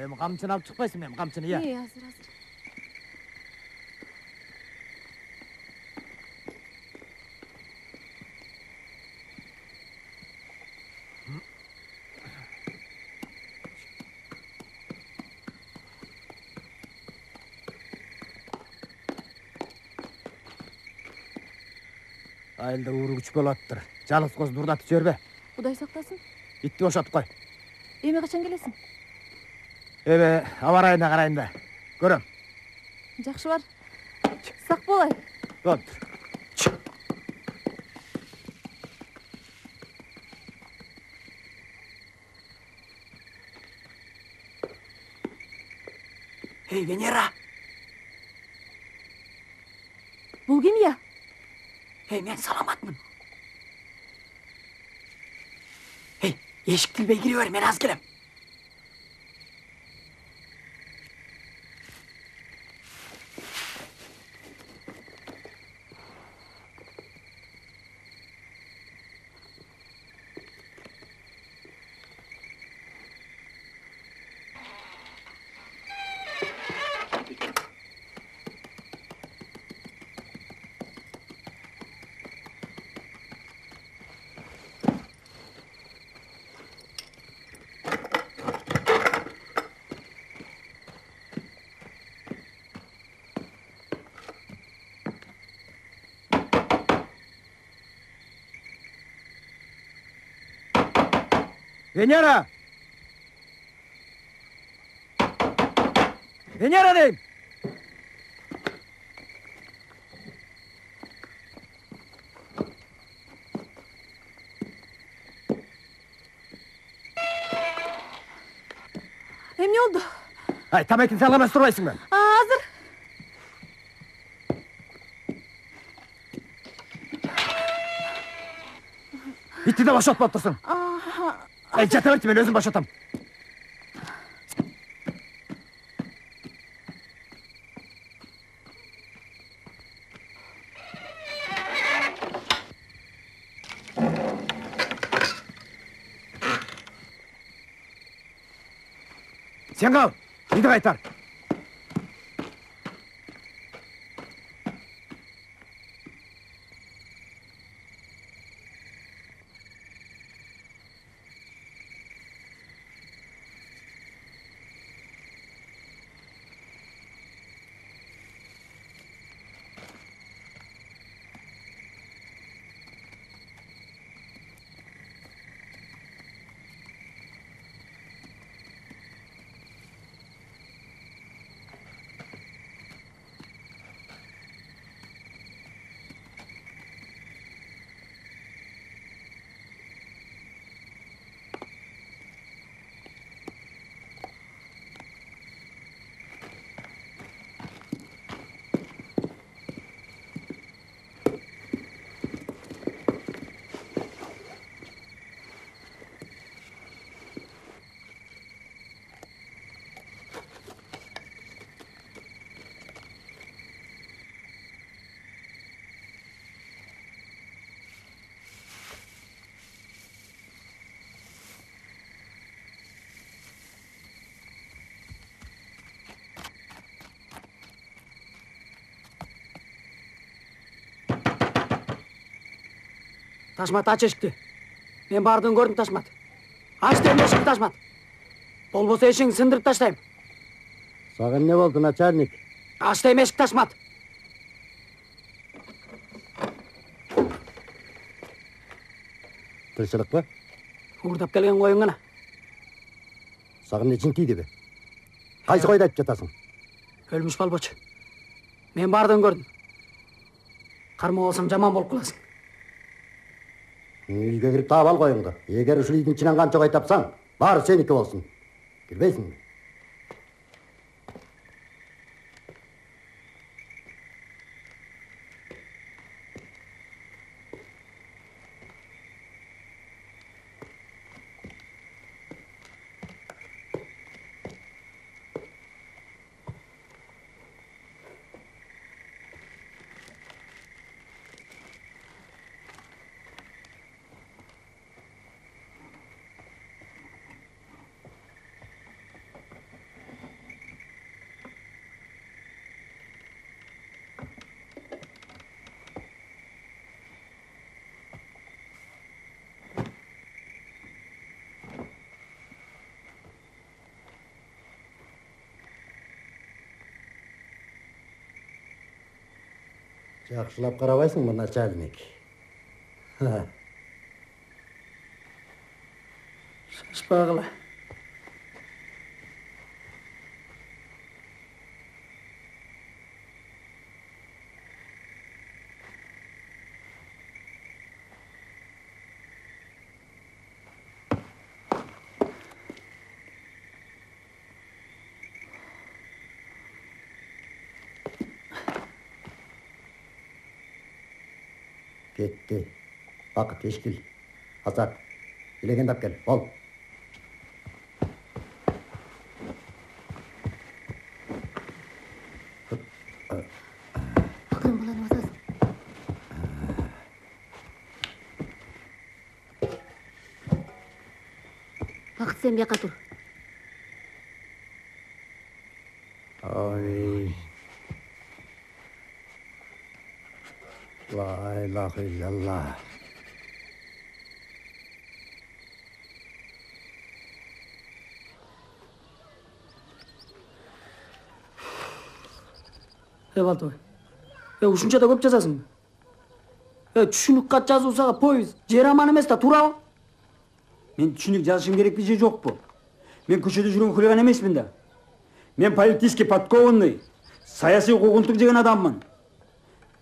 Endi qamchini olib chiqmaysizmi ham qamchini ya? Hozir. Ayılda uğru güç bolattır. Жалгыз көзүн урдатып жибербе. Кудай сактасын. Итти бошотуп кой. Эми качан келесиң? Аба ырайына карайын да. Көрөм. Жакшы бар. Сак болай. Болуптур. Венера! Бул ким я? Мен саламатмын. Эшик билбей кире бер, мен аз келем. Venera! Venera deyim! Ne oldu? Ay, tamam salamaz durmaysın ben. Hazır. Bitti de boşaltma otursun. Jataverti, men özüm boşatam. Sen kal, bir de kaytar. Ташмат, ач эшикти. Мен бардығын көрдім, Ташмат. Аш дейм эшикти, Ташмат. Болбосо эшигиңди сындырып таштайм. Саған не болды, начальник? Аш дейм эшикти, Ташмат. Тыршылық па? Уурдап келген коюң гана. Саған нечин тийди бе? Кайсы койду айтып жатасың? Өлмүш болбочу. Мен бардығын көрдім. Карма болсам жаман болуп каласың. Үйгө кирип таап ал коюңду. Эгер ушул үйдүн ичинен канча кой тапсаң, баары сеники болсун. Кирбейсиңби? Жакшылап карабайсыңбы, начальник? Шашпагыла. Кетти. Бакыт, Эшкил, Азат. Илегенди алып кел. Бол. Бакыт, сен бияка тур. Ой. La ilahe illallah. Балтабай. Ушунча да көп жазасың. Түшүнүк кат жазуусага поезд жер аман эмес да, туурабы? Мен түшүнүк жазышым керекпи же жокпу? Мен көчөдө жүргөн хулиган эмесмин да. Мен политический подкованный, саясий куугунтук жеген адаммын.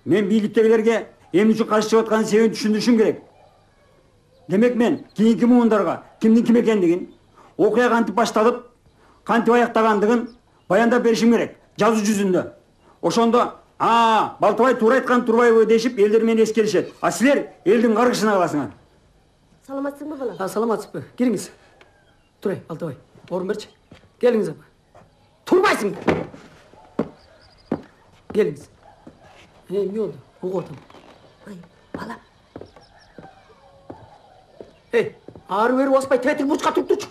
Мен бийликтегилерге эмне үчүн каршы чыгып атканын себебин түшүндүрүшүм керек. Демек мен кийинки муундарга кимдин ким экендигин, окуя кантип башталып, кантип аяктагандыгын баяндап беришим керек, жазуу жүзүндө. Ошондо, Балтабай туура айткан турбайбы дешип элдер мени эскеришет. А силер элдин каргышына каласыңар. Саламатсыңбы, балам? Саламатсызбы. Кириңиз. Турай, Балтабай. Орун берчи. Келиңиз, апа. Турбайсың. Келиңиз. Эмне болду? Угуп атам. Ой, балам. Ары бери баспай тетир бурчка туруп турчу.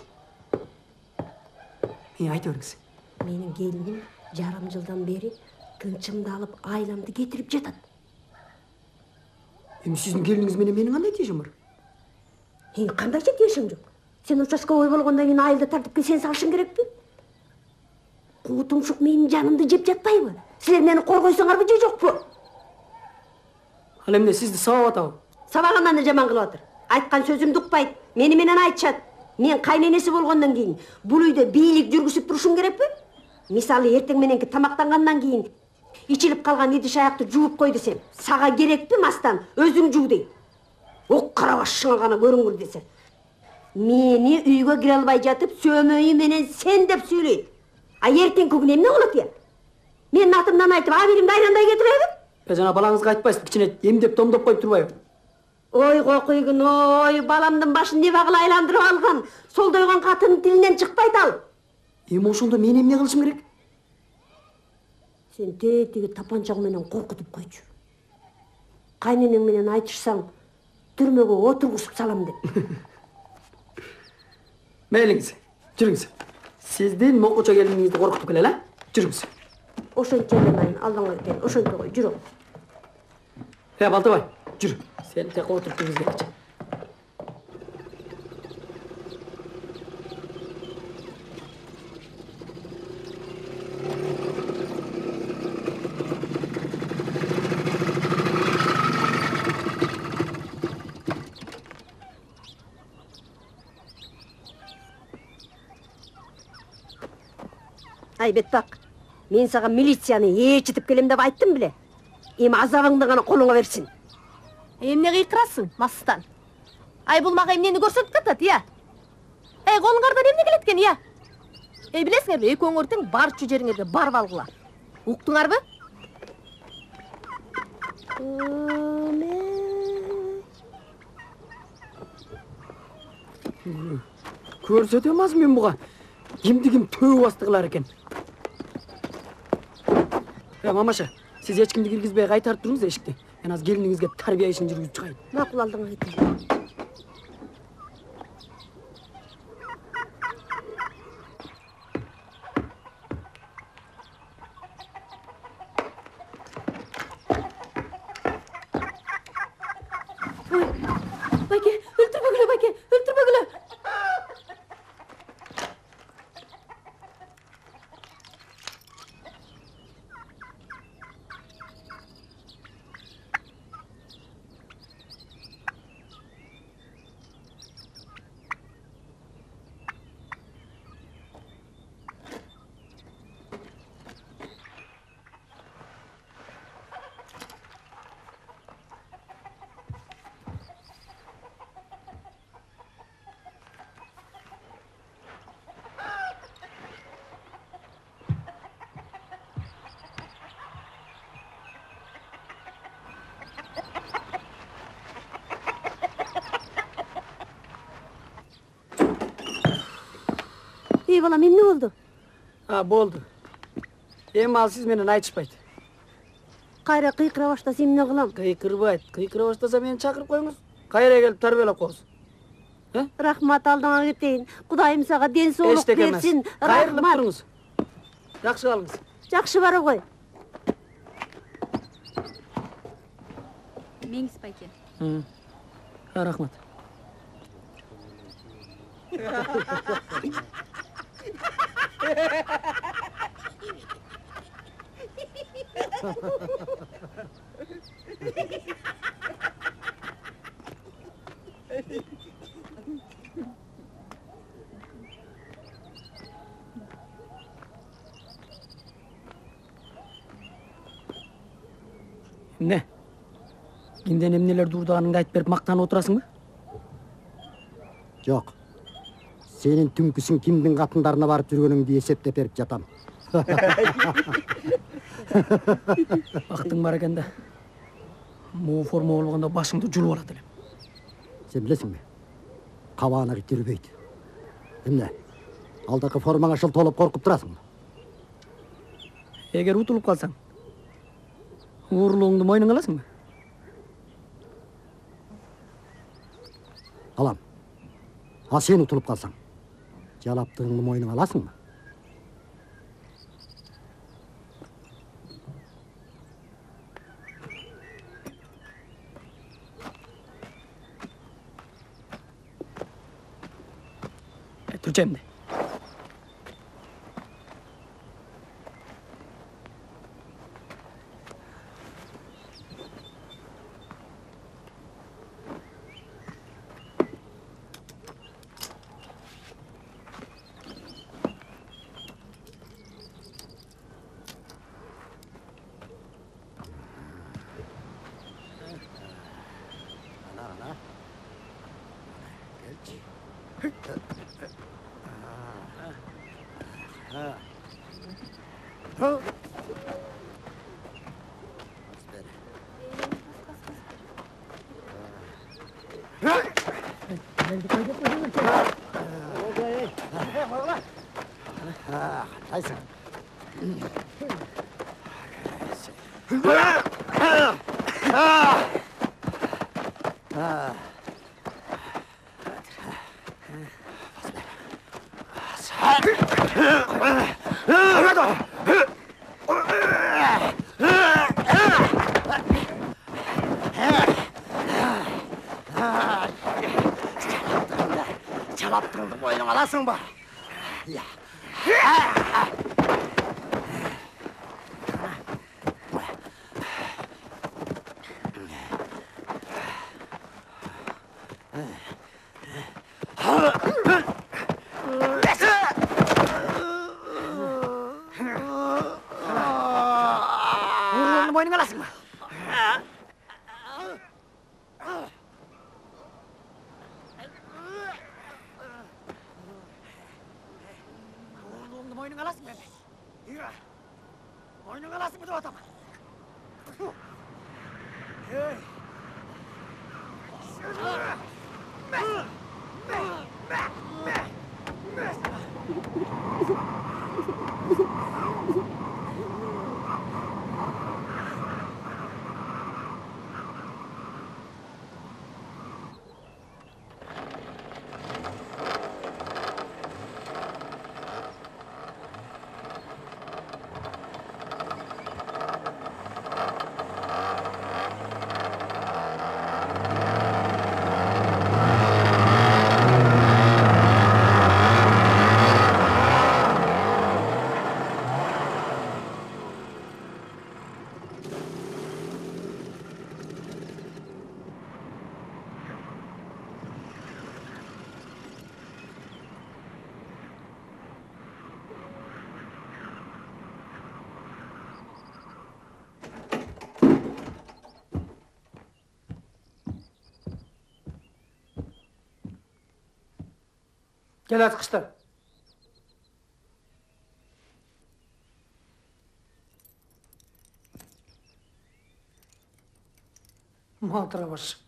Айта бериңиз. Менин келиним жарым жылдан бери тынчымды алып айламды кетирип жатат. Эми сиздин келиниңиз менен менин кандай тиешим бар? Кандайча тиешиң жок? Сен участковой болгондон кийин айылда тартипке сен салышың керекпи? Куу тумшук менин жанымды жеп жатпайбы? Силер мени коргойсуңарбы же жокпу? Ал эмне сизди сабап атабы? Сабагандан да жаман кылып атыр. Айткан сөзүмдү укпайт. Мени менен айтышат. Мен кайненеси болгондон кийин бул үйдө бийлик жүргүзүп турушум керекпи? Мисалы эртең мененки тамактангандан кийин ичилип калган идиш аякты жууп кой десем, сага керекпи мастан өзүң жуу дейт. Ок карабашыңа гана көрүнгүр десе. Мени үйгө кире албай жатып, сөмөйү менен сен деп сүйлөйт. А эртең күн эмне болот я? Менин атымдан айтып, абиримди айрандай кетиреби? Жана балаңызга айтпайсыз, кичине эмдеп томдоп коюп турбайбы? Ой, кокуйгун, ой, баламдын башын не багыла айландырып алган. Солдойгон катынын тилинен чыкпайт ал. Эми ошондо мен эмне кылышым керек? Сен тетиги тапанчаң менен коркутуп койчу. Кайненең менен айтышсаң, түрмөгө отургузуп салам деп. Мейлиңиз, жүрүңүз. Сиздин мокуча келиниңизди коркутуп келели, жүрүңүз. Ошончо эле алдыңга кеткен, ошончо кой, жүрөм. Балтабай, жүр. Сен тек отуруп бизге келчи. Ай Бетбак, мен саған милицияны ээрчитип келем деп айттым биле. Эми азабыңды гана колуңа берсин. Эмне кыйкырасың, Мастан? Ай, бул мага эмнени көрсөтүп жатат, я? Колуңардан эмне келет экен, я? Билесиңерби, экөөңөр тең барчу жериңерге барып алгыла. Уктуңарбы? Көрсөтөм аз мен буга. Кимди ким төө басты кылар экен. Мамаша, сиз эч кимди киргизбей кайтарып туруңуз эшикти. Мен аз келиниңизге тарбия ишин жүргүзүп чыгайын. Макул алдыңа кетейин. Байке, өлтүрбөгүлө, Байке, өлтүрбөгүлө. Ey balam, emne oldu? Boldu. Эми ал сиз менен айтышпайт. Кайра кыйкыра баштаса эмне кылам? Кыйкырбайт. Кыйкыра баштаса мени чакырып коюңуз. Кайра келип тарбиялап коебуз. Рахмат алдыңа кетейин. Кудайым сага ден соолук берсин. Кайрылып Рахмат. туруңуз. Жакшы калыңыз. Жакшы бара кой. Меңиз, Байке. Рахмат. Эмне? Кимден эмнелерди уурдаганыңды айтып берип мактанып отурасыңбы? Жок. Сенин түнкүсүн кимдин катындарына барып жүргөнүңдү эсептеп берип жатам. Бактың бар экен да. Могу форма болгондо башыңды жулуп алат элем. Сен билесиңби? Кабааны жүрбөйт. Эмне? Алдакы формаңа шылтолуп коркуп турасыңбы? Эгер утулуп калсаң, уурлугуңду мойнуңа аласыңбы? Алам. А сен утулуп калсаң, жалаптыгыңды мойнуңа аласыңбы? Turca emdi. Çalaptığında boynuma alasın bak. Ya. moynuna alasın mı? Oğlumlu moynuna alasın mı? Yürü. Moynuna alasın mı da adamı? Hey. Gel atqışlar. Matıra baş.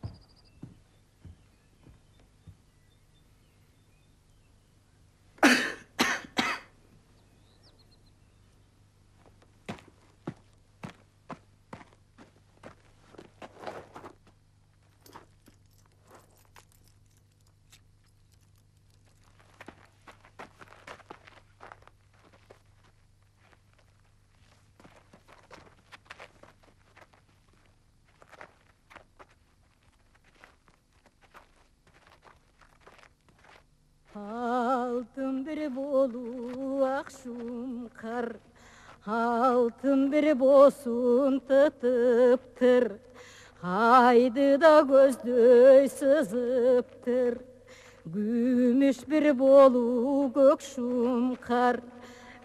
Altın bir bolu akşam kar, altın bir bosun tıtıptır. Haydi da gözдөй sızıptır. Gümüş bir bolu gökşum kar,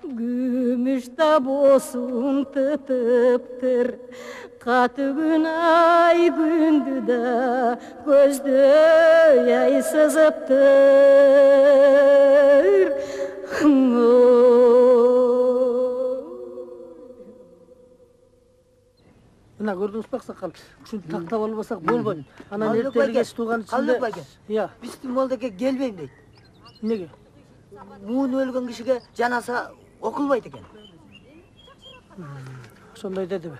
gümüş da bosun tıtıptır. Katı gün ay gündü da gözдөй ay sızıptır. Mına gördünüz bak sakal. Şunu taktap almasak bolboy. Ana erteli geç tuğan içinde. Kaldık bak. Ya. Bizim moldaki gelmeyin deydi. Nege? Muğun ölgen kişiге canasa okulmaydı eken. Sonday dedi mi?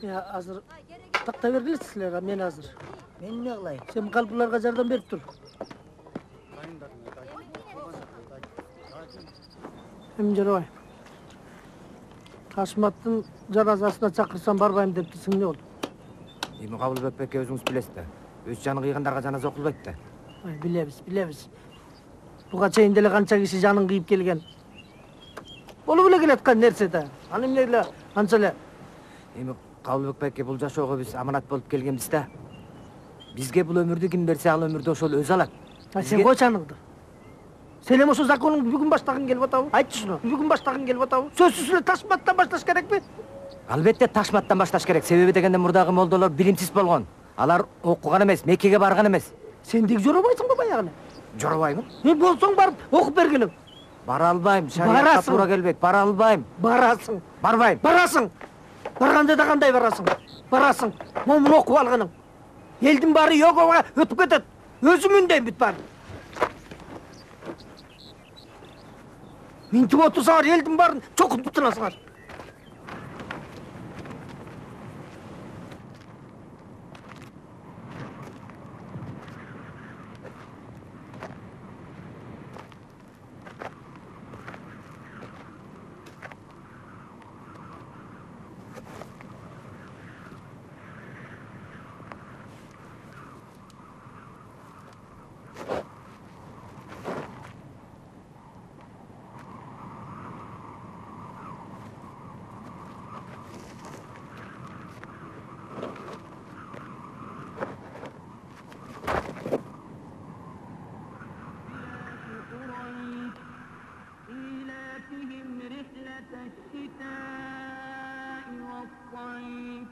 Ya hazır takta verdiler men hazır. Ben ne kılayım? Sen kalplarga jardam berip tur. Hem Jeroy. Taşmattın janazasına çakırsam barbayım deptisin ne oldu? Эми Кабылбек бекке өзүңүз билесиз да. Өз жаны кыйгандарга жаназа окулбайт да. Bilemiz. Buga çeyin dele kança kişi canın kıyıp gelgen. Olu bile geletken nerse de. Hanım neyle, kançale. Эми Кабылбек бекке бул жашоого биз аманат болуп келгенбиз да. Бизге бул өмүрдү ким берсе ал өмүрдү ошол өзү алат. Sen koy canыңды. Sen hem oşu zakonun bugün baştağın gelip atavu. Aytçı şunu. Bugün baştağın gelip atavu. Sözsüzüne taşmattan başlaş gerek mi? Албетте ташматтан башташ керек. Себеби дегенде мурдагы молдолор билимсиз болгон. Алар окуган эмес, Меккеге барган эмес. Sen dik жоробайсың ба баягыны? Жоробайбын. Болсоң барып окуп бергилиң. Бара албайм, шариатка туура келбейт. Бара албайм. Барасың. Барбайм. Барасың. Барганда да кандай барасың? Барасың. Момун окуп алганың. Элдин баары йогага өтүп кетет. Өзүмүнден бүт бар. Минтип отурсаңар элдин баарын чокуп бутунасыңар. والصيف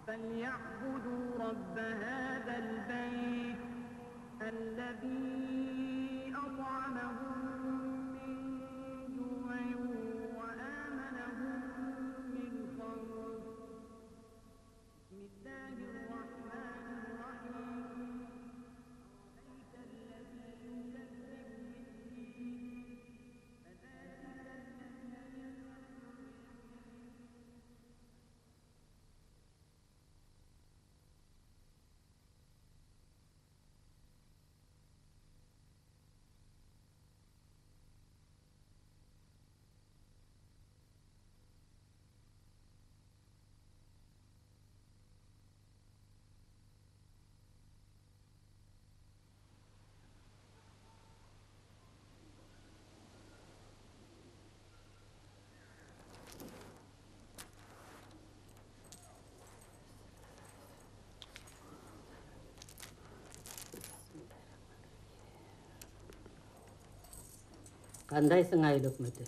فليعبدوا رب هذا البيت الذي أطعمهم من جوع وآمنهم من خوف بسم الله الرحمن الرحيم أرأيت الذي يكذب بالدين فذلك الذي Kandaysın ayıl ökmötü?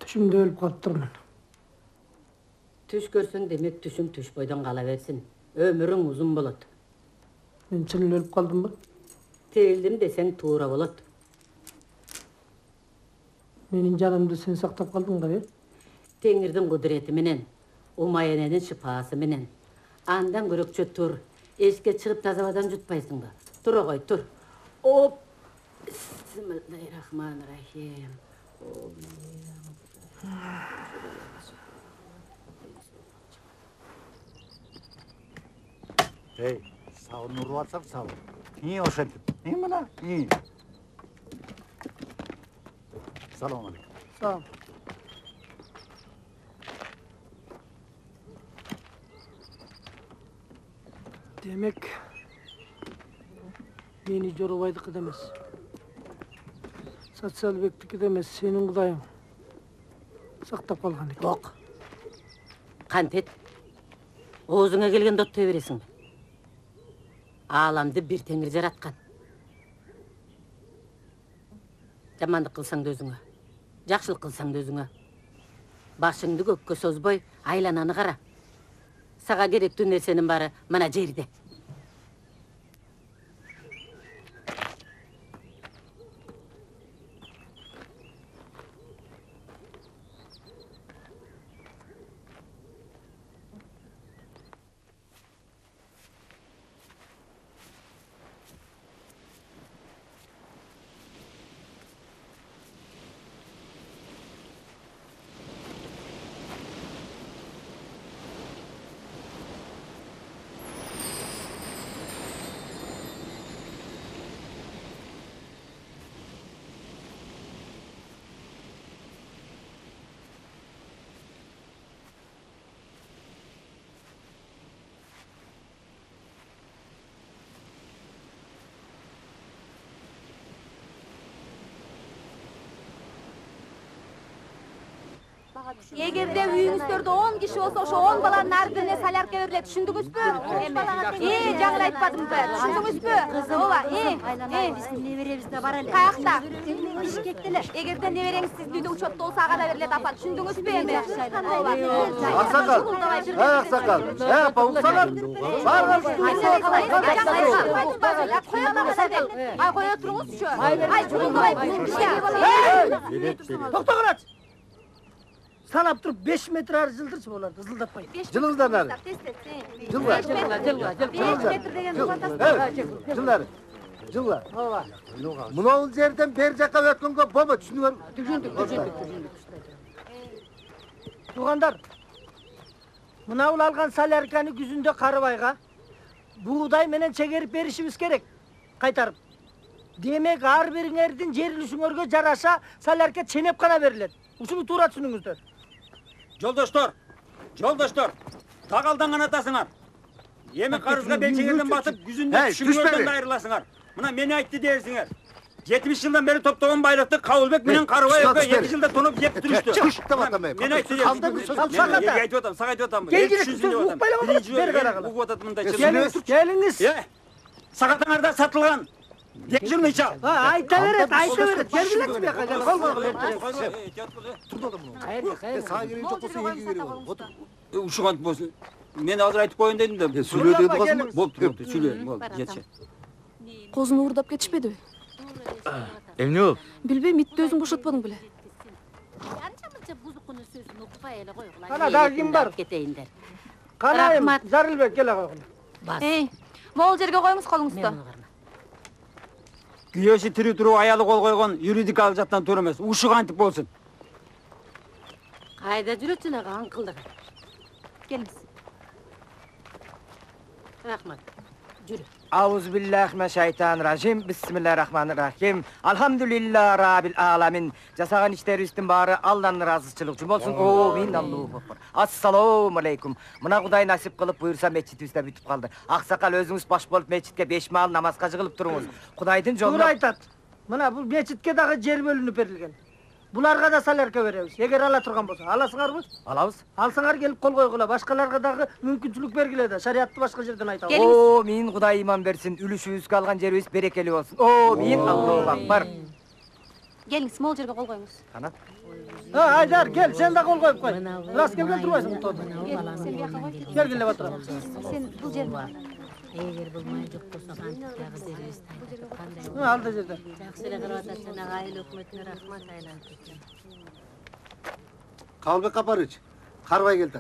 Düşümde ölüp kalıptırman. Түш көрсөң демек түшүң түш бойдон кала берсин. Өмүрүң узун болот. Men çınıl ölüp kaldım mı? Tirildim desең туура болот. Menin canımda sen saktap kaldın da ya. Теңирдин кудурети менен, умайененин шыпаасы менен. Андан көрөкчө тур. Эшикке чыгып таза абадан жутпайсың ба? Тура кой, тур. Оп. Бисмиллахиррахманиррахим. Hey, sağın nuru varsa sağ ol. İyi hoş ettin. İyi mi lan? İyi. Selamun aleyküm. Sağ ol. Demek beni Jorovaydıkı demez. Satsal Bek'tiki demez. Senin kudayın. Saktap kalgan ekan. Yok. Kantet. Oğuzuna gelgen dottoy beresin be. Alamdı bir tengir jaratkan. Jamandık kılsaң da özüңө. Жақшылық kılsaң da özüңө. Başыңды көккө созбой, айлананы кара. Сага керектүү нерсенин бары мына жерде. Эгерде үйүңүздөрдө 10 киши болсо, ошо 10 баланын ар бирине солярка берилет. Түшүндүңүзбү? Жаңы айтпадымбы? Түшүндүңүзбү? Ооба, Биз неберебизде бар эле. Каякта? Бишкектеле. Эгерде небереңиз сиздин үйдө учетто болсо, ага да берилет апа. Түшүндүңүзбү эми? Ооба. Аксакал. Аксакал. Апа, уксаңар. Ай, коя туруңузчу. Ай, чулулдабай бизге. Токтогула. Sanap durup 5 metre arı zıldırsa olardı, zıldatmayın. Жылыңыздан ары. Жылга. Жылдар. Жылга. Мынау жерден бер жакка өткөнгө болбойт, түшүнүңөр? Түшүндүк. Туғандар, мынау алған солярканы күзүндө Карыбайга буğday менен чегерип беришибиз керек. Кайтарып. Демек ар бириңердин жер үлүшүңөргө жараша солярка ченеп гана берилет. Ушуну туура түшүнүңүздөр. Жолдоштор, тағалданған атасыңар. Емі қарызға белчегерден батып, жүзінде түшіңерден айырыласыңар. Мына мені айтты дерсіңер. 70 жылдан бері топтаған байлықты Қауылбек менен Қарыбай 2 жылда тонып жеп тұрышты. Мені айтты дерсіңер. Сағатыңарда сатылған Tekşürme içe. Ayta beret. Geldiler mi? Kol Sağa girince çok olsa yenge giriyor. Otur. Uşuğan bolsun. Men azır aytıp koyun dedim de. Сүйлө деді қасым. Болупту, сүйлөйүн, болду, жетчи. Козуну уурдап кетишпедиби? Эмне болуп? Билбейм, итти өзүң бошотподуң беле. Анча-мынча бузукуну сөзүн укпай эле койгула. Ana daha kim var? Кетейиндер. Kanayım. Zarılbek gel ağabey. Эй, могул жерге коюңуз колуңузду. Күйөөсү тирүү туруп аялы кол койгон юридикалык жактан туура эмес. Ушук антип болсун. Кайда жүрөт жанагы аңкылдык? Келиңиз. Рахмат. Жүрү. Auzubillahimineşşeytanirracim. Bismillahirrahmanirrahim. Alhamdülillah Rabbil alamin. Jasagan işlerinizin bari Allah'ın razıçılık için olsun. Amin. Allahu akbar. Assalamu aleykum. Mına Kuday nasip kılıp buyursa mescidimizde bitip kaldı. Aksakal özünüz baş bolup mescidke 5 mal namazga jığılıp durunuz. Kudaydın Doğru joluna... aytat. Mına bu meçitke dağı yer bölünüp berilgen. Bularga da salerke berебиз. Eger ala turgan bolsa, alasыңарбы? Alabız. Alsаңар келип кол койгула. Башкаларга дагы мүмкүнчүлүк бергиле да. Шариатты башка жерден айталы. Oo, min Kuday iman versin. Ülüşüyüz kalgan yerimiz berekeli olsun. Oo, min Allahu akbar. Келиңиз, могул жерге кол коюңуз. Ana. Ha, Aydar gel sen de kol koyup koy. Rast gelgen durbaysың toda. Сен бияка кой. Gel gel batır. Сен бул жерге. Эгер булмай жок болсо кантип жерибиз тайтып кандай болот? Ha, alda жерде. Жакшы эле кырып атат жанагы айыл өкмөтүнө рахмат айланып кеткен. Қалбек Қапарыч. Қарбай келді.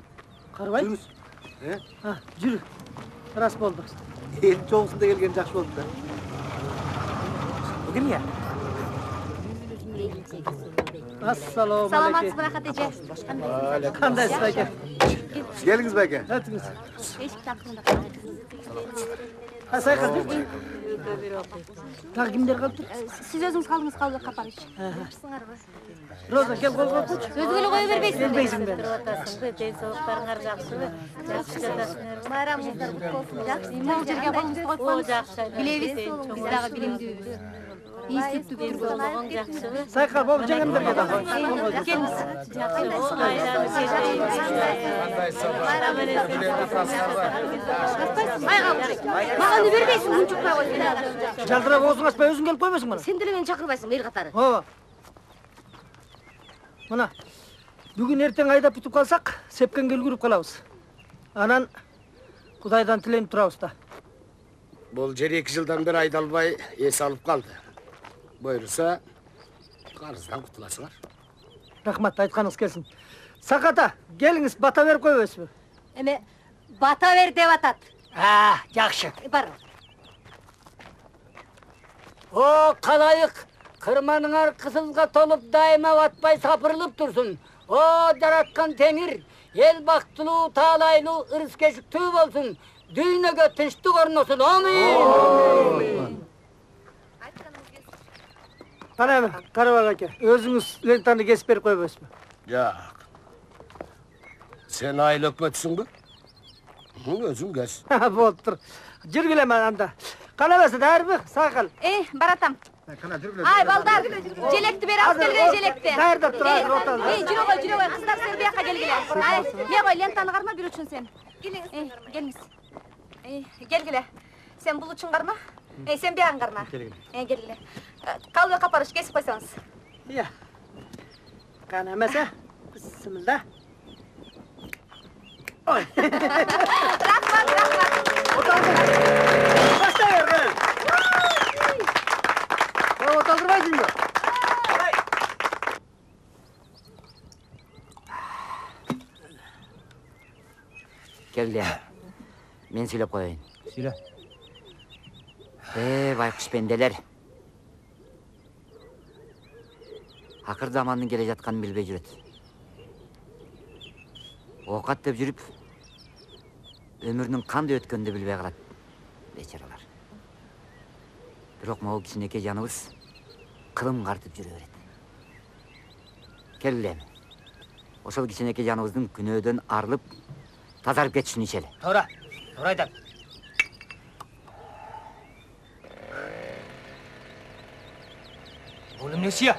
Қарбай? Жүрүс. Ha, жүрү. Rast болду. Ел çoğusunda келген жақсы болды да. Bugün ya. Assalamu Саламатсызбы, Рахат эже? Кандайсыз байке? Келіңіз бәке. Өтүңүз. Эшикти акырында. Ha, sayqa. Тағы кимдер калыптыр? Сиз өзүңүз калдыңыз, Калбек Капарыч. Роза кел кол коюп койчу. Өзүңө эле кое бербейсиңби? Бербейсиңби? Атасыңбы, ден соолуктарыңар жакшыбы? Жакшы жатасыңарбы? Байрамыңыздар куту болсун. Жакшы. Могул жерге колуңузду коюп О, коюңуз. жакшы. Билебиз, биз дагы билимдүүбүз. Ийситтүү Ден соолугуң жакшыбы? Сайқа болуп жеңемдер кел. Келиңиз. Жакшы. Айланы Мага бербейсиң, унчукпай койсун. Жалтырап оозуң ачпай өзүң келип койбойсуң мына. Сен деле мени чакырбайсың, эл катары. Ооба. Мына бүгүн эртең айдап бүтүп калсак, сепкенге үлгүрүп калабыз. Анан Кудайдан тиленип турабыз да. Бұл жер 2 жылдан бері айдалбай ес алып қалды. Бұйырса, қарыздан құтыласыңар. Рахмат, айтқаныңыз келсін. Сақата, келіңіз, бата беріп қойбайсыз бы? Эме бата бер деп атат. Жақшы. Бар. О, қалайық. Қырманыңар қысылға толып дайыма батпай сапырылып тұрсын. О, жаратқан теңір, ел бақтылу, талайлу, ырыс кешіктүү болсын. Дүйнөгө тынчтык орносун. Амин. Қана әмі, Қарабақ әке, өзіңіз лентаны кесіп беріп қойбайсыз бы? Жақ. Сен айыл өкметсің бі? Өзің кес. Болып тұр. Жүргілеме анда. Қалабасы дәрі бі, сақал. Баратам. Ай, балдар, желекті бер, аз келген желекті. Дайырдап тұр, оталды. Жүрі ғой, қыздар сен бияққа келгіле. Ай, не ғой, лентаны қарма, бір үшін сен. Келіңіз. Келгіле. Сен бұл үшін қарма? Сен бияқын қарма. Келгіле. Қалбек Қапарыч, кесіп қойсаңыз. Иә. Қана әмәсі. Бісмілда. Ой. Рахмат. Оталды. Баста бер, қана. Оталдырбайсың ба? Келді. Мен сөйлеп қойайын. Söyle. Байқұш пенделер. Ақыр заманның келе жатқанын білбей жүреді. Оқат деп жүріп, өмірінің қандай өткенді білбей қалады. Бечаралар. Бирок могу кичинекей жаныбыз кылым картып жүрө берет. Келгиле. Ошол кичинекей жаныбыздын күнөөдөн арылып, тазарып кетишин ичели. Туура айтам. Бұл эмнеси я?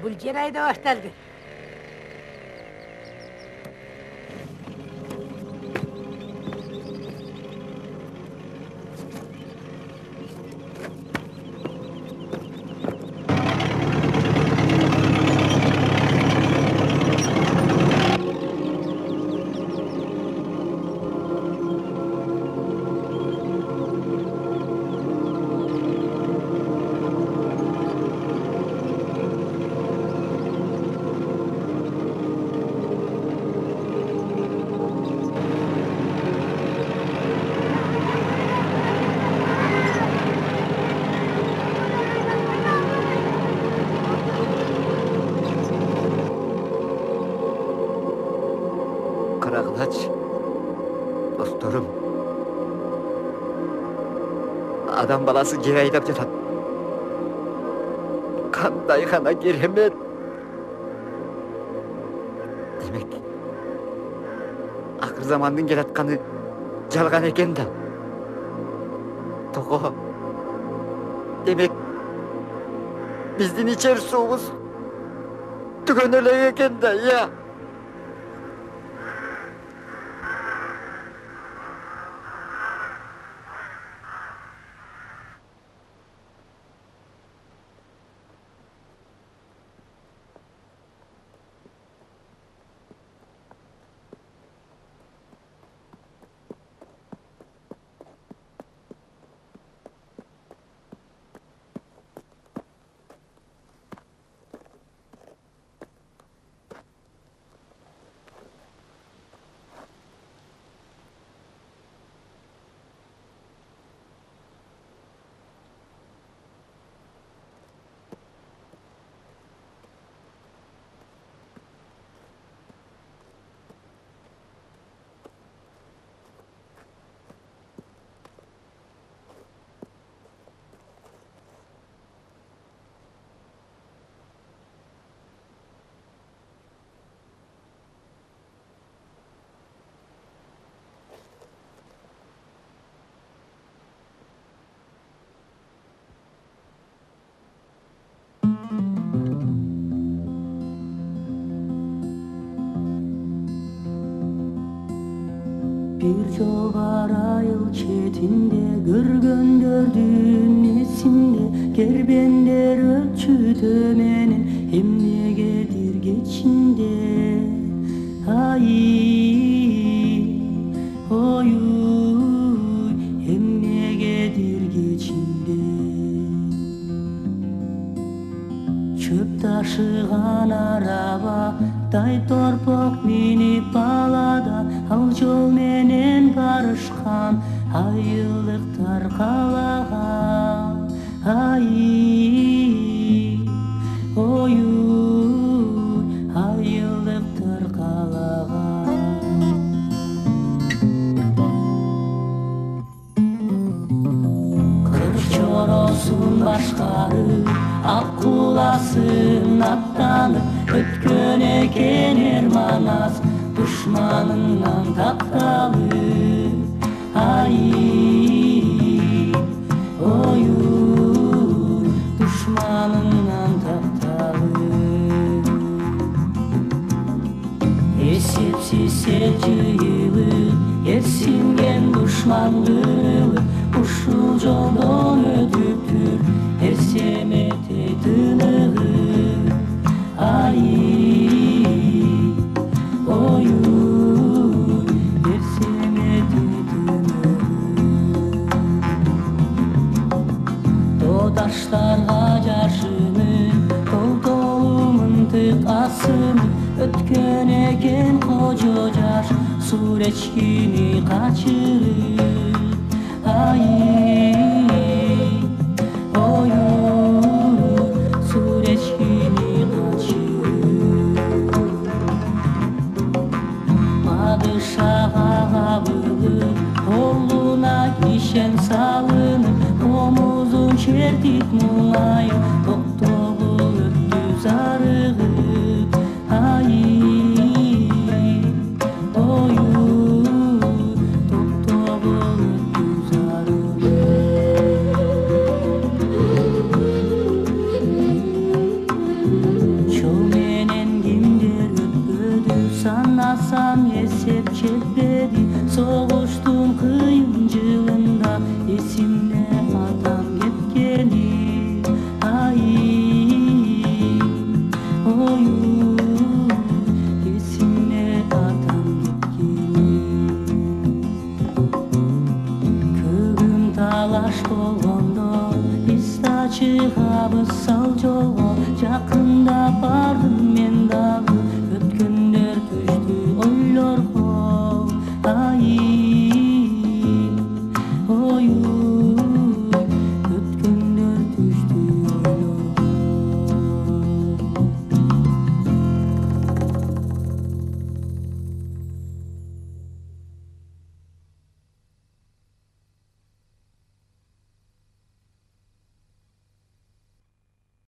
Бұл жер айда башталды. Kaç. Dostlarım. Adam balası geri ayıdap jatat. Kanday kana keremet. Demek akır zamandın gelatkanı жалған eken da. Togo. Demek bizdin içer suğumuz tükönele eken da ya. Bir yol var ayıl çetinde, görgöndördün esinde, gerbender ölçü tömenin, emnegedir geçinde. Ay, oy, emnegedir geçinde. Çöp taşıgan araba, day torpok minip balada, al jol menen barışkan, ayılıktar kalaga. Ay, oy, ayılıktar kalaga. Kırk çorosun başkarı, ak kulasın attanıp, ötkön eken Ermanas, düşmanından taktalı. Ay, oy, düşmanından taktalı. Esepsiz selcıyılı, esingen düşmanlığı, uşul joldan ötüptür, esemete tınığı. Ay, oy, esemete tınığı. Dodaşlarga jaşını, dol mıntık asını, ötkön eken koca jaş, sureçkini kaçırır. Ay, oy, sureçkini kaçırır. Padişaha kabılı, koluna kişen salınıp, omuzun çertik mulayım, doktoğu öttü zarığı. Ay, oy, doktoğu öttü zarığı. Çol menen kimdir öpödü, sanasam esep çetmedi, soğuştum kıyımcılında, esimde atam getkeni. Ay, oy, esimde atam getkeni. Kөгüm talaş bolgondo, biz da çıkabız sal jolgo, jakında